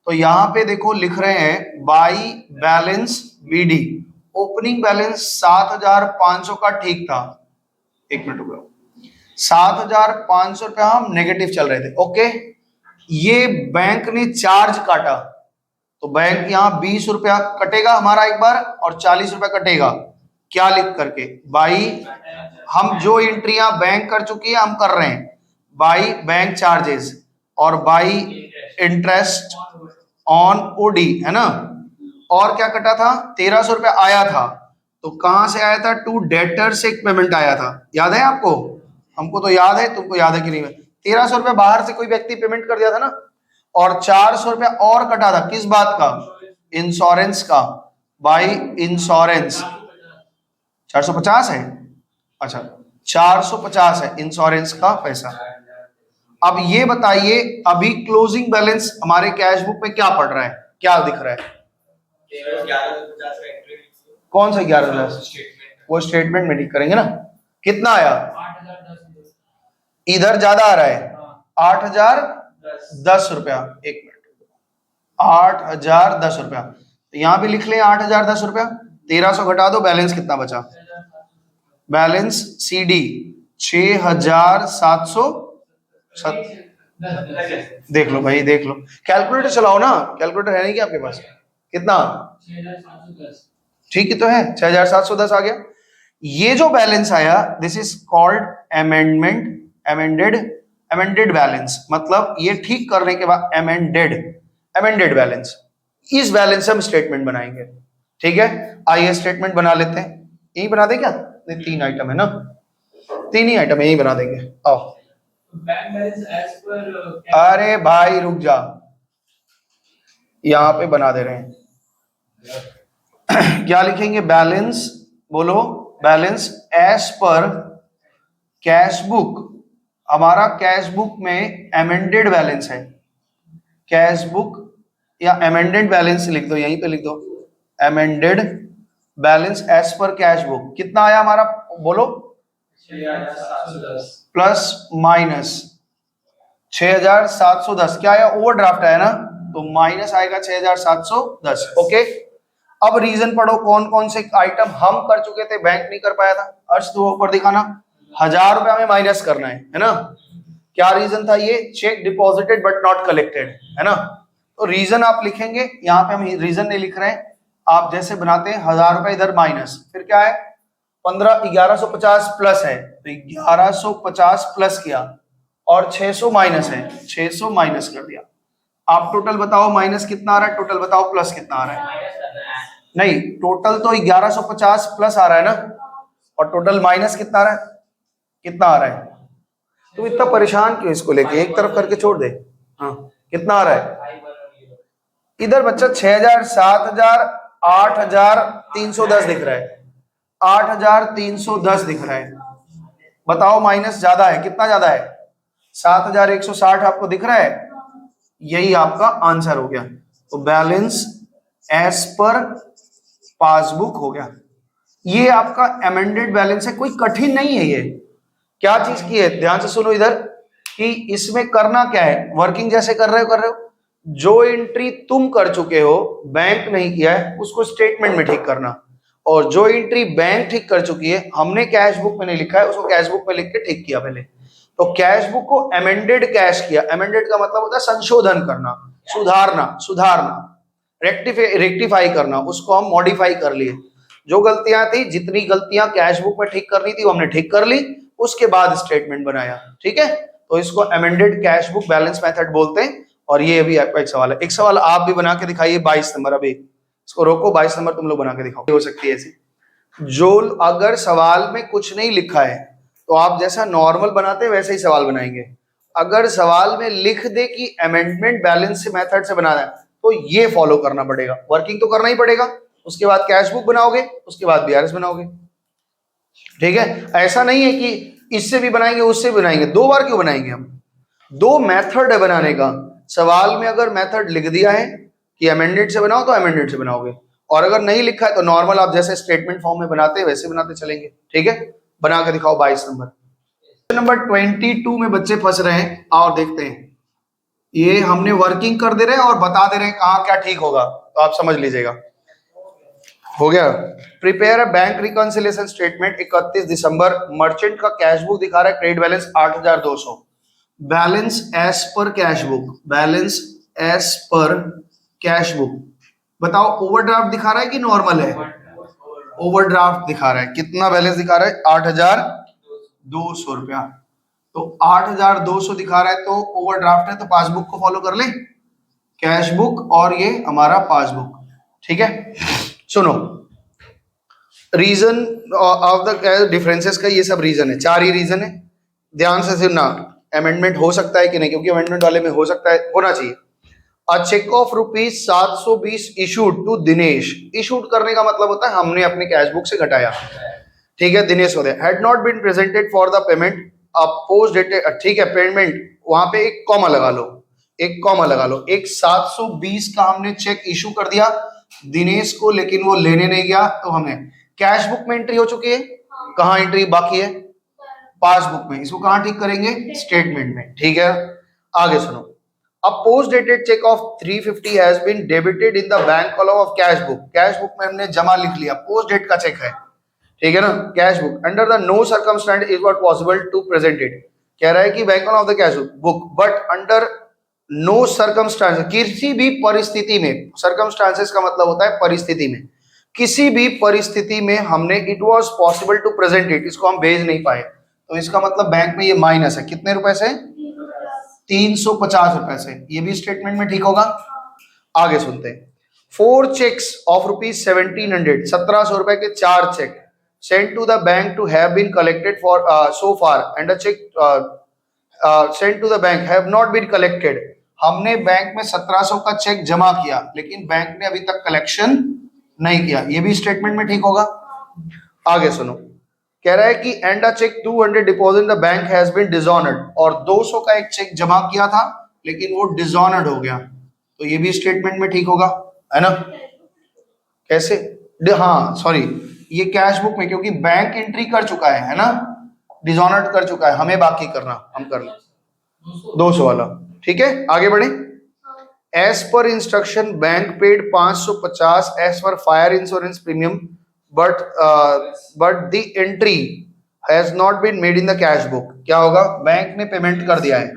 तो यहाँ पे देखो लिख रहे हैं by balance BD, opening balance 7,500 का ठीक था, एक मिनट रुको, 7,500 रुपया हम नेगेटिव चल रहे थे, ओके। ये बैंक ने चार्ज काटा, तो बैंक यहाँ 20 रुपया कटेगा हमारा एक बार और 40 रुपया कटेगा, क्या लिख करके, बाई हम जो एंट्रियां बैंक कर चुकी है हम कर रहे हैं, बाई बैंक चार्जेस और बाई इंटरेस्ट ऑन ओडी, है ना। और क्या कटा था, 1300 रुपया आया था, तो कहां से आया था, टू डेटर से एक पेमेंट आया था, याद है आपको, हमको तो याद है, तुमको याद है कि नहीं। 1300 रुपया बाहर से कोई व्यक्ति पेमेंट कर दिया था ना, और 400 रुपया और कटा था, किस बात का, इंश्योरेंस का, बाई इंश्योरेंस 450 है, अच्छा 450 है इंश्योरेंस का पैसा। अब ये बताइए अभी क्लोजिंग बैलेंस हमारे कैश बुक में क्या पड़ रहा है, क्या दिख रहा है, 11,50 का एंट्री, कौन सा 11,000, वो स्टेटमेंट में ठीक करेंगे ना। कितना आया, 8,010 इधर ज्यादा आ रहा है, 8,010 रुपया, एक मिनट, 8,010 रुपया, तो यहाँ भी लिख लें 8,010 रुपया, 1300 घटा दो, बैलेंस कितना बचा, बैलेंस सीडी 6,700, देख लो भाई देख लो, कैलकुलेटर चलाओ ना, कैलकुलेटर है नहीं क्या आपके पास, कितना, 6,710, ठीक ही तो है, 6,710 आ गया। ये जो बैलेंस आया this is called amended balance, मतलब ये ठीक करने के बाद अमेंडेड बैलेंस, इस बैलेंस से हम स्टेटमेंट बनाएंगे, ठीक है। आइए स्टेटमेंट बना लेते हैं, यही बना दें क्या, 3 आइटम है ना, 3 ही आइटम यही बना देंगे, आओ। बैंक बैलेंस एज पर अरे भाई रुक जा, यहां पे बना दे रहे हैं क्या लिखेंगे, बैलेंस, बोलो balance as per cash book, हमारा कैश बुक में अमेंडेड बैलेंस है, कैश बुक या अमेंडेड बैलेंस लिख दो, यहीं पे लिख दो, amended balance as per cash book, कितना आया हमारा, बोलो 6,710 प्लस माइनस 6,710, क्या आया, ओवरड्राफ्ट आया ना, तो माइनस आएगा 6,710, ओके। अब रीजन पढ़ो, कौन कौन से आइटम हम कर चुके थे, बैंक नहीं कर पाया था, अर्श तो ऊपर दिखाना, 1,000 रुपया में माइनस करना है ना। क्या रीजन था ये, check deposited but not collected, है ना। तो रीजन आप लिखेंगे, यहाँ पे हम रीजन नहीं लिख रहे हैं, आप जैसे बनाते हैं 1,000 रुपया इधर माइनस, फिर क्या है 1150 प्लस है, तो 1150 प्लस किया और 600 माइनस है, 600 माइनस कर दिया। आप टोटल बताओ माइनस कितना आ रहा है, टोटल बताओ प्लस कितना आ रहा है, नहीं टोटल तो 1150 प्लस आ रहा है ना, और टोटल माइनस कितना आ रहा है, कितना आ रहा है, तुम इतना परेशान क्यों इसको लेके, एक तरफ करके छोड़ दे, हाँ कितना आ रहा है इधर बच्चा, 6,000, 7,000, 8,310 दिख रहा है, 8,310 दिख रहा है, बताओ माइनस ज्यादा है, कितना ज्यादा है, 7,160 आपको दिख रहा है, यही आपका आंसर हो गया। तो बैलेंस एज पर पासबुक हो गया, ये आपका अमेंडेड बैलेंस है, कोई कठिन नहीं है ये, क्या चीज की है, ध्यान से सुनो इधर, कि इसमें करना क्या है, वर्किंग जैसे कर रहे हो, जो एंट्री तुम कर चुके हो बैंक नहीं किया है उसको स्टेटमेंट में ठीक करना, और जो एंट्री बैंक ठीक कर चुकी है हमने कैश बुक में नहीं लिखा है उसको कैश बुक में लिख के ठीक किया पहले। तो कैश बुक को अमेंडेड कैश किया, अमेंडेड का मतलब होता है संशोधन करना, सुधारना, रेक्टिफाई करना, उसको हम मॉडिफाई कर लिए, जो गलतियां थी, जितनी गलतियां कैश बुक में ठीक करनी थी वो हमने ठीक कर ली, उसके बाद स्टेटमेंट बनाया, ठीक है। तो इसको amended cash book balance method बोलते हैं। और ये अभी आपका एक सवाल है, एक सवाल आप भी बना के दिखाइए 22 नंबर, अभी इसको रोको, 22 नंबर तुम लोग बना के दिखाओ, हो सकती है ऐसी, जो अगर सवाल में कुछ नहीं लिखा है तो आप जैसा नॉर्मल बनाते हैं वैसे ही सवाल बनाएंगे, अगर सवाल में लिख दे कि अमेंडमेंट बैलेंस से मेथड से बनाना है तो ये फॉलो करना पड़ेगा, वर्किंग तो करना ही पड़ेगा, उसके बाद कैश बुक बनाओगे, उसके बाद बीआरएस बनाओगे, ठीक है। ऐसा नहीं है कि इससे भी बनाएंगे, उससे भी बनाएंगे, 2 बार क्यों बनाएंगे हम? 2 मेथड है बनाने का। सवाल में अगर मेथड लिख दिया है कि अमेंडेड से बनाओ तो अमेंडेड से बनाओगे, और अगर नहीं लिखा है तो नॉर्मल आप जैसे स्टेटमेंट फॉर्म में बनाते हैं वैसे बनाते चलेंगे। ठीक है, बना के दिखाओ 22 नंबर। क्वेश्चन नंबर 22 में बच्चे फंस रहे हैं, और देखते हैं। ये हमने वर्किंग कर दे रहे हैं और बता दे रहे हैं कहाँ क्या ठीक होगा, तो आप समझ लीजिएगा। हो गया। Prepare a bank reconciliation statement 31 December. Merchant का कैश बुक दिखा रहा है credit balance 8200, balance as per cash book, balance as per cash book. बताओ ओवरड्राफ्ट दिखा रहा है कि नॉर्मल है? ओवरड्राफ्ट दिखा रहा है। कितना बैलेंस दिखा रहा है? 8200 रुपया। तो 8200 दिखा रहा है तो ओवरड्राफ्ट है, तो पासबुक को फॉलो कर ले, कैश बुक और ये हमारा पासबुक। ठीक है, सुनो, रीजन ऑफ द डिफरेंसेस का ये सब रीजन है, 4 ही रीजन है। ध्यान से सुनना, अमेंडमेंट हो सकता है कि नहीं, क्योंकि अमेंडमेंट वाले में हो सकता है, होना चाहिए। A cheque of ₹720 issued to Dinesh. Issued करने का मतलब होता है हमने अपने कैश बुक से घटाया। ठीक है, दिनेश को दे। Had not been presented for the payment post dated. ठीक है, पेमेंट वहां पे एक कॉमा लगा लो, एक कॉमा लगा लो। एक 720 का हमने चेक इशू कर दिया दिनेश को, लेकिन वो लेने नहीं गया, तो हमें कैश बुक में एंट्री हो चुकी है। कहाँ एंट्री बाकी है? पासबुक में। इसको कहाँ ठीक करेंगे? स्टेटमेंट में। ठीक है, आगे सुनो। A post dated check of 350 has been debited in the bank column of cash book. Cash book में हमने जमा लिख लिया, पोस्ट डेट का चेक है। ठीक है ना, cash book. Under the no circumstance is not possible to present it. कह रहा है कि bank of the cash book, but under no circumstance, किसी भी परिस्थिति में, सर्कमस्टांसेस का मतलब होता है परिस्थिति में, किसी भी परिस्थिति में हमने it was possible to present it, इसको हम भेज नहीं पाए, तो इसका मतलब बैंक में ये माइनस है। कितने रुपए से? 350 रुपए से। ये भी स्टेटमेंट में ठीक होगा। आगे सुनते हैं। 4 चेक्स ऑफ ₹1700, 1700 रुपए के 4 cheque sent to the bank to have been collected for so far, and a cheque sent to the bank have not been collected. हमने बैंक में 1700 का चेक जमा किया, लेकिन बैंक ने अभी तक कलेक्शन नहीं किया, ये भी स्टेटमेंट में ठीक होगा। आगे सुनो, कह रहा है कि and a cheque 200 deposit the bank has been dishonoured, और 200 का एक चेक जमा किया था लेकिन वो डिसऑनर्ड हो गया, तो ये भी स्टेटमेंट में ठीक होगा, है ना? कैसे? हाँ सॉरी, ये कैश बुक में, क्योंकि बैंक एंट्री कर चुका है ना, डिसऑनर्ड कर चुका है, हमें बाकी करना, हम कर लें 200 वाला। ठीक है, आगे बढ़े। As per instruction bank paid 550 as per fire insurance premium, but the entry has not been made in the cash book. क्या होगा? बैंक ने पेमेंट कर दिया है,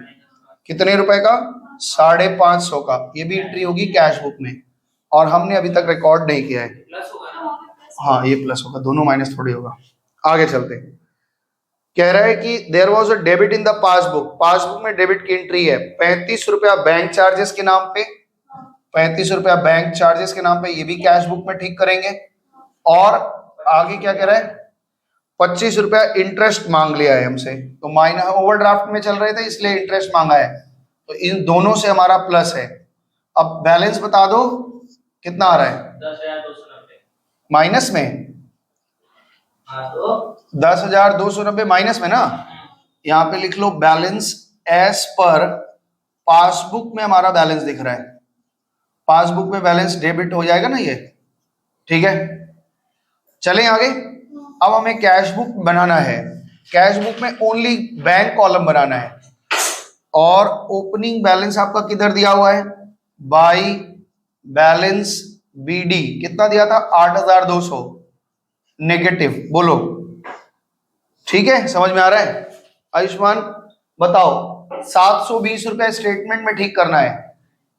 कितने रुपए का? 550 का, ये भी एंट्री होगी कैश बुक में, और हमने अभी तक रिकॉर्ड नहीं किया है। हाँ, ये प्लस होगा, दोनों माइनस थोड़ी होगा। आगे चलते हैं। कह रहा है कि there was a debit in the passbook, passbook में डेबिट की एंट्री है 35 रुपया बैंक चार्जेस के नाम पे, 35 रुपया बैंक चार्जेस के नाम पे, ये भी कैश बुक में ठीक करेंगे। और आगे क्या कह रहा है? 25 रुपया इंटरेस्ट मांग लिया है हमसे, तो माइनस, ओवरड्राफ्ट में चल रहे थे इसलिए इंटरेस्ट मांगा है, तो इन दोनों से हमारा प्लस है। अब बैलेंस बता दो कितना आ रहा है? 10,290 माइनस में। हाँ, तो 10,290 माइनस में ना, यहाँ पे लिख लो बैलेंस एज पर पासबुक में हमारा बैलेंस दिख रहा है, पासबुक में बैलेंस डेबिट हो जाएगा ना ये। ठीक है, चलें आगे। अब हमें कैश बुक बनाना है, कैश बुक में ओनली बैंक कॉलम बनाना है, और ओपनिंग बैलेंस आपका किधर दिया हुआ है? बाई बैलेंस बीडी कितना दिया था? 8,200 नेगेटिव, बोलो ठीक है, समझ में आ रहा है? आयुष्मान बताओ, 720 रुपए स्टेटमेंट में ठीक करना है,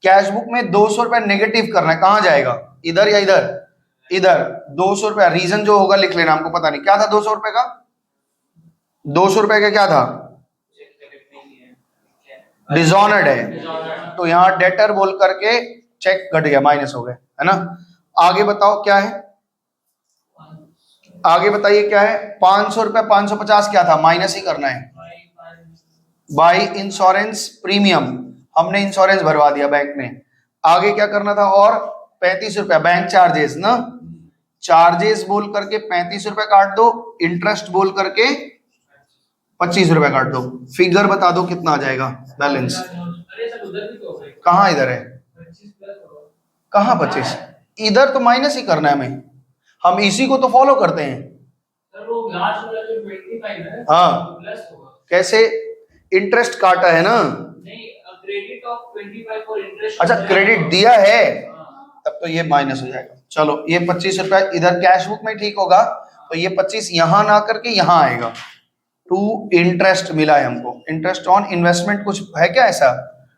कैश बुक में 200 रुपए नेगेटिव करना है, कहां जाएगा? इधर या इधर? इधर। 200 रुपया रीजन जो होगा लिख लेना, हमको पता नहीं क्या था 200 रुपए का, 200 रुपए का क्या था? डिसऑनर्ड है, तो यहाँ डेटर बोल करके चेक घट गया, माइनस हो गए, है ना? आगे बताओ क्या है, आगे बताइए क्या है? 500 रुपया 550 क्या था? माइनस ही करना है। बाई इंश्योरेंस प्रीमियम, हमने इंश्योरेंस भरवा दिया बैंक ने। आगे क्या करना था? और 35 रुपया बैंक चार्जेस ना, चार्जेस बोल करके 35 रुपए काट दो, इंटरेस्ट बोल करके 25 रुपए काट दो, फिगर बता दो कितना आ जाएगा बैलेंस। अरे सर उधर भी तो हो गए कहाँ इधर है, 25 प्लस होगा। कहाँ 25, इधर तो माइनस ही करना है हमें, हम इसी को तो फॉलो करते हैं। सर वो लास्ट वाला जो 25 है हाँ। वो प्लस होगा। कैसे, इंटरेस्ट काटा है ना, नहीं क्रेडिट ऑफ 25 फॉर इंटरेस्ट। अच्छा क्रेडिट दिया है, हाँ। तब तो ये माइनस हो जाएगा। चलो ये 25 रुपए इधर कैश बुक में ठीक होगा, तो ये 25 यहां ना करके यहां आएगा। टू इंटरेस्ट मिला है हमको, इंटरेस्ट ऑन इन्वेस्टमेंट कुछ है क्या ऐसा,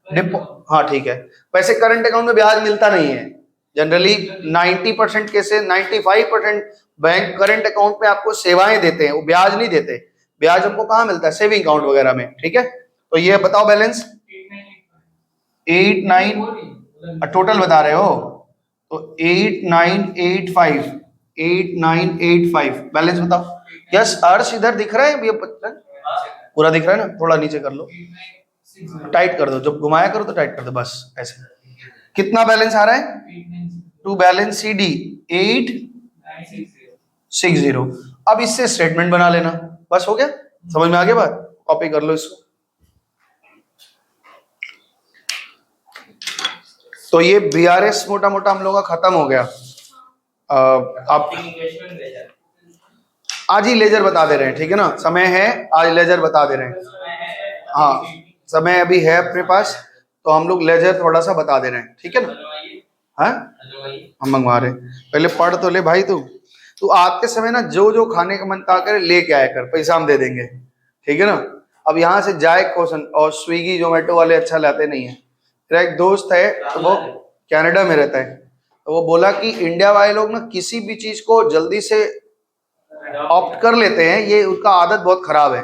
डिपो, हाँ ठीक है। वैसे करंट अकाउंट में ब्याज मिलता नहीं है जनरली, 90% कैसे 95% बैंक करंट अकाउंट में आपको सेवाएं देते हैं, वो ब्याज नहीं देते। ब्याज हमको कहाँ मिलता है, सेविंग अकाउंट वगैरह में, ठीक है। तो ये बताओ बैलेंस 89 टोटल बता रहे हो, तो 8985 बैलेंस बताओ। यस अर्श इधर दिख रहा है भैया, पूरा दिख रहा है ना, थोड़ा नीचे कर लो, टाइट कर दो, जब घुमाया करो तो टाइट कर दो, बस ऐसे। कितना बैलेंस आ रहा है, टू बैलेंस सी डी 860। अब इससे स्टेटमेंट बना लेना, बस हो गया, समझ में आ गया बात, कॉपी कर लो इसको। तो ये बीआरएस मोटा मोटा हम लोगों का खत्म हो गया। अब आज ही लेजर बता दे रहे हैं, ठीक है ना, समय है आज लेजर बता दे रहे हैं। हाँ समय अभी है अपने पास, तो हम लोग लेजर थोड़ा सा बता दे रहे हैं, ठीक है ना। हाँ हम मंगवा रहे हैं, पहले पढ़ तो ले भाई, तू आते समय ना जो जो खाने का मन ता करे लेके आया कर, पैसा हम दे देंगे, ठीक है ना। अब यहाँ से जाए क्वेश्चन, और स्विगी जोमेटो वाले अच्छा लाते नहीं है। मेरा एक दोस्त है तो वो कनाडा में रहता है, तो वो बोला कि इंडिया वाले लोग ना किसी भी चीज को जल्दी से ऑप्ट कर लेते हैं, ये उनका आदत बहुत खराब है।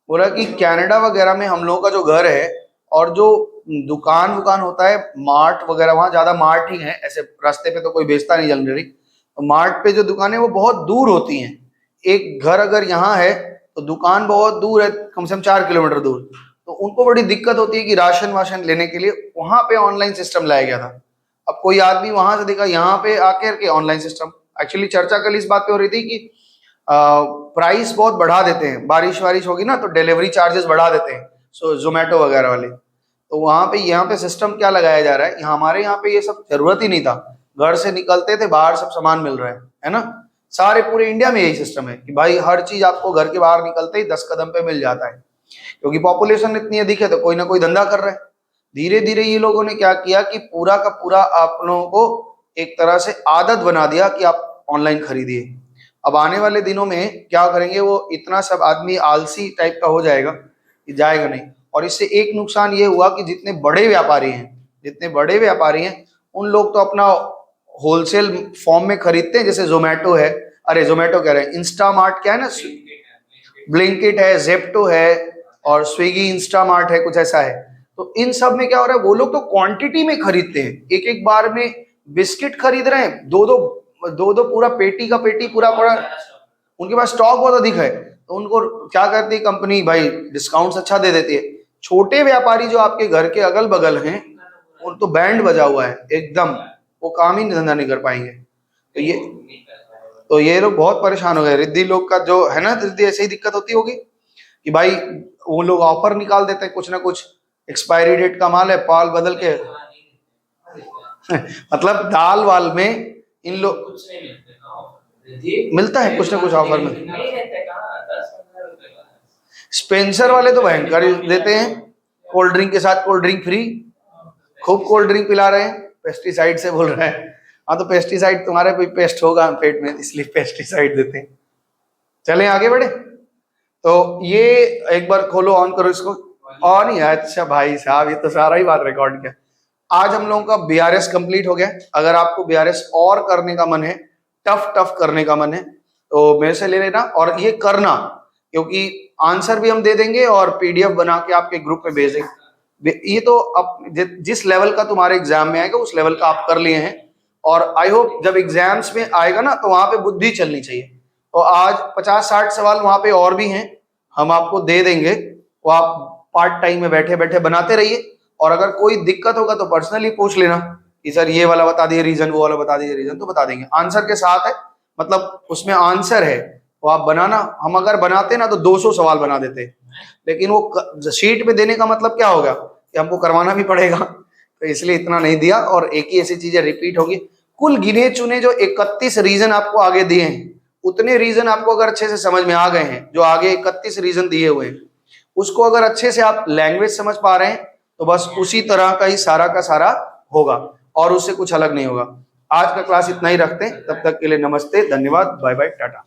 बोला कि कनाडा वगैरह में हम लोगों का जो घर है और जो दुकान होता है मार्ट वगैरह, वहाँ ज्यादा मार्ट ही है, ऐसे रास्ते पे तो कोई बेचता नहीं जनरली। तो मार्ट पे जो दुकान है वो बहुत दूर होती हैं। एक घर अगर यहाँ है तो दुकान बहुत दूर है, कम से कम 4 किलोमीटर दूर, तो उनको बड़ी दिक्कत होती है कि राशन वाशन लेने के लिए वहां पे ऑनलाइन सिस्टम लाया गया था। अब कोई आदमी वहां से देखा यहाँ पे आकर के ऑनलाइन सिस्टम, एक्चुअली चर्चा कल इस बात पे हो रही थी कि प्राइस बहुत बढ़ा देते हैं, बारिश वारिश होगी ना तो डिलीवरी चार्जेस बढ़ा देते हैं, सो जोमेटो वगैरह वाले। तो वहां पे यहाँ पे सिस्टम क्या लगाया जा रहा है, हमारे यहाँ पे ये सब जरूरत ही नहीं था, घर से निकलते थे बाहर सब सामान मिल रहा है ना। सारे पूरे इंडिया में यही सिस्टम है कि भाई हर चीज आपको घर के बाहर निकलते ही 10 कदम पे मिल जाता है, क्योंकि पॉपुलेशन इतनी अधिक है तो कोई ना कोई धंधा कर रहा है। धीरे धीरे ये लोगों ने क्या किया कि पूरा का पूरा आप लोगों को एक तरह से आदत बना दिया कि आप ऑनलाइन खरीदिए। अब आने वाले दिनों में क्या करेंगे, वो इतना सब आदमी आलसी टाइप का हो जाएगा कि जाएगा नहीं। और इससे एक नुकसान ये हुआ कि जितने बड़े व्यापारी हैं उन लोग तो अपना होलसेल फॉर्म में खरीदते हैं, जैसे जोमेटो है, अरे जोमेटो कह रहे हैं, इंस्टामार्ट क्या है ना, ब्लिंकिट है, जेप्टो है, और स्विगी इंस्टामार्ट है, कुछ ऐसा है। तो इन सब में क्या हो रहा है, वो लोग तो क्वांटिटी में खरीदते हैं, एक एक बार में बिस्किट खरीद रहे हैं, दो दो पूरा पेटी का पेटी पूरा उनके पास स्टॉक बहुत अधिक है। तो उनको क्या करती है कंपनी, भाई डिस्काउंट अच्छा दे देती है। छोटे व्यापारी जो आपके घर के अगल बगल हैं उन तो बैंड बजा हुआ है एकदम, वो काम ही धंधा नहीं कर पाएंगे। तो ये लोग बहुत परेशान हो गए। रिद्धि लोग का जो है ना, रिद्धि ऐसे ही दिक्कत होती होगी कि भाई वो लोग ऑफर निकाल देते हैं, कुछ ना कुछ एक्सपायरी डेट का माल है, पाल बदल के मतलब दाल वाल में इन लोग मिलता है कुछ ना कुछ ऑफर में। स्पेंसर वाले तो भयंकर देते हैं, कोल्ड ड्रिंक के साथ कोल्ड ड्रिंक फ्री, खूब कोल्ड ड्रिंक पिला रहे हैं, पेस्टिसाइड से बोल रहे हैं। हाँ तो पेस्टिसाइड तुम्हारे कोई पेस्ट होगा पेट में, इसलिए पेस्टिसाइड देते हैं। चलें आगे बढ़े। तो ये एक बार खोलो, ऑन करो इसको, ऑन ही है। अच्छा भाई साहब, ये तो सारा ही बात रिकॉर्ड किया। आज हम लोगों का बीआरएस कंप्लीट हो गया। अगर आपको बीआरएस और करने का मन है, टफ करने का मन है, तो मेरे से ले लेना और ये करना, क्योंकि आंसर भी हम दे देंगे और पीडीएफ बना के आपके ग्रुप में भेज देंगे। ये तो अब जिस लेवल का तुम्हारे एग्जाम में आएगा उस लेवल का आप कर लिए हैं, और आई होप जब एग्जाम्स में आएगा ना तो वहां पे बुद्धि चलनी चाहिए। तो आज 50-60 सवाल वहां पे और भी हैं, हम आपको दे देंगे, वो आप पार्ट टाइम में बैठे बैठे बनाते रहिए। और अगर कोई दिक्कत होगा तो पर्सनली पूछ लेना कि सर ये वाला बता दिए रीजन, वो वाला बता दिए रीजन, तो बता देंगे। आंसर के साथ है, मतलब उसमें आंसर है, वो आप बनाना। हम अगर बनाते ना तो 200 सवाल बना देते। लेकिन वो शीट में देने का मतलब क्या होगा कि हमको करवाना भी पड़ेगा, तो इसलिए इतना नहीं दिया। और एक ही ऐसी चीजें रिपीट होगी। कुल गिने चुने जो 31 रीजन आपको आगे दिए हैं, उतने रीजन आपको अगर अच्छे से समझ में आ गए हैं, जो आगे 31 रीजन दिए हुए हैं, उसको अगर अच्छे से आप लैंग्वेज समझ पा रहे हैं, तो बस उसी तरह का ही सारा का सारा होगा और उससे कुछ अलग नहीं होगा। आज का क्लास इतना ही रखते हैं, तब तक के लिए नमस्ते, धन्यवाद, बाय बाय, टाटा।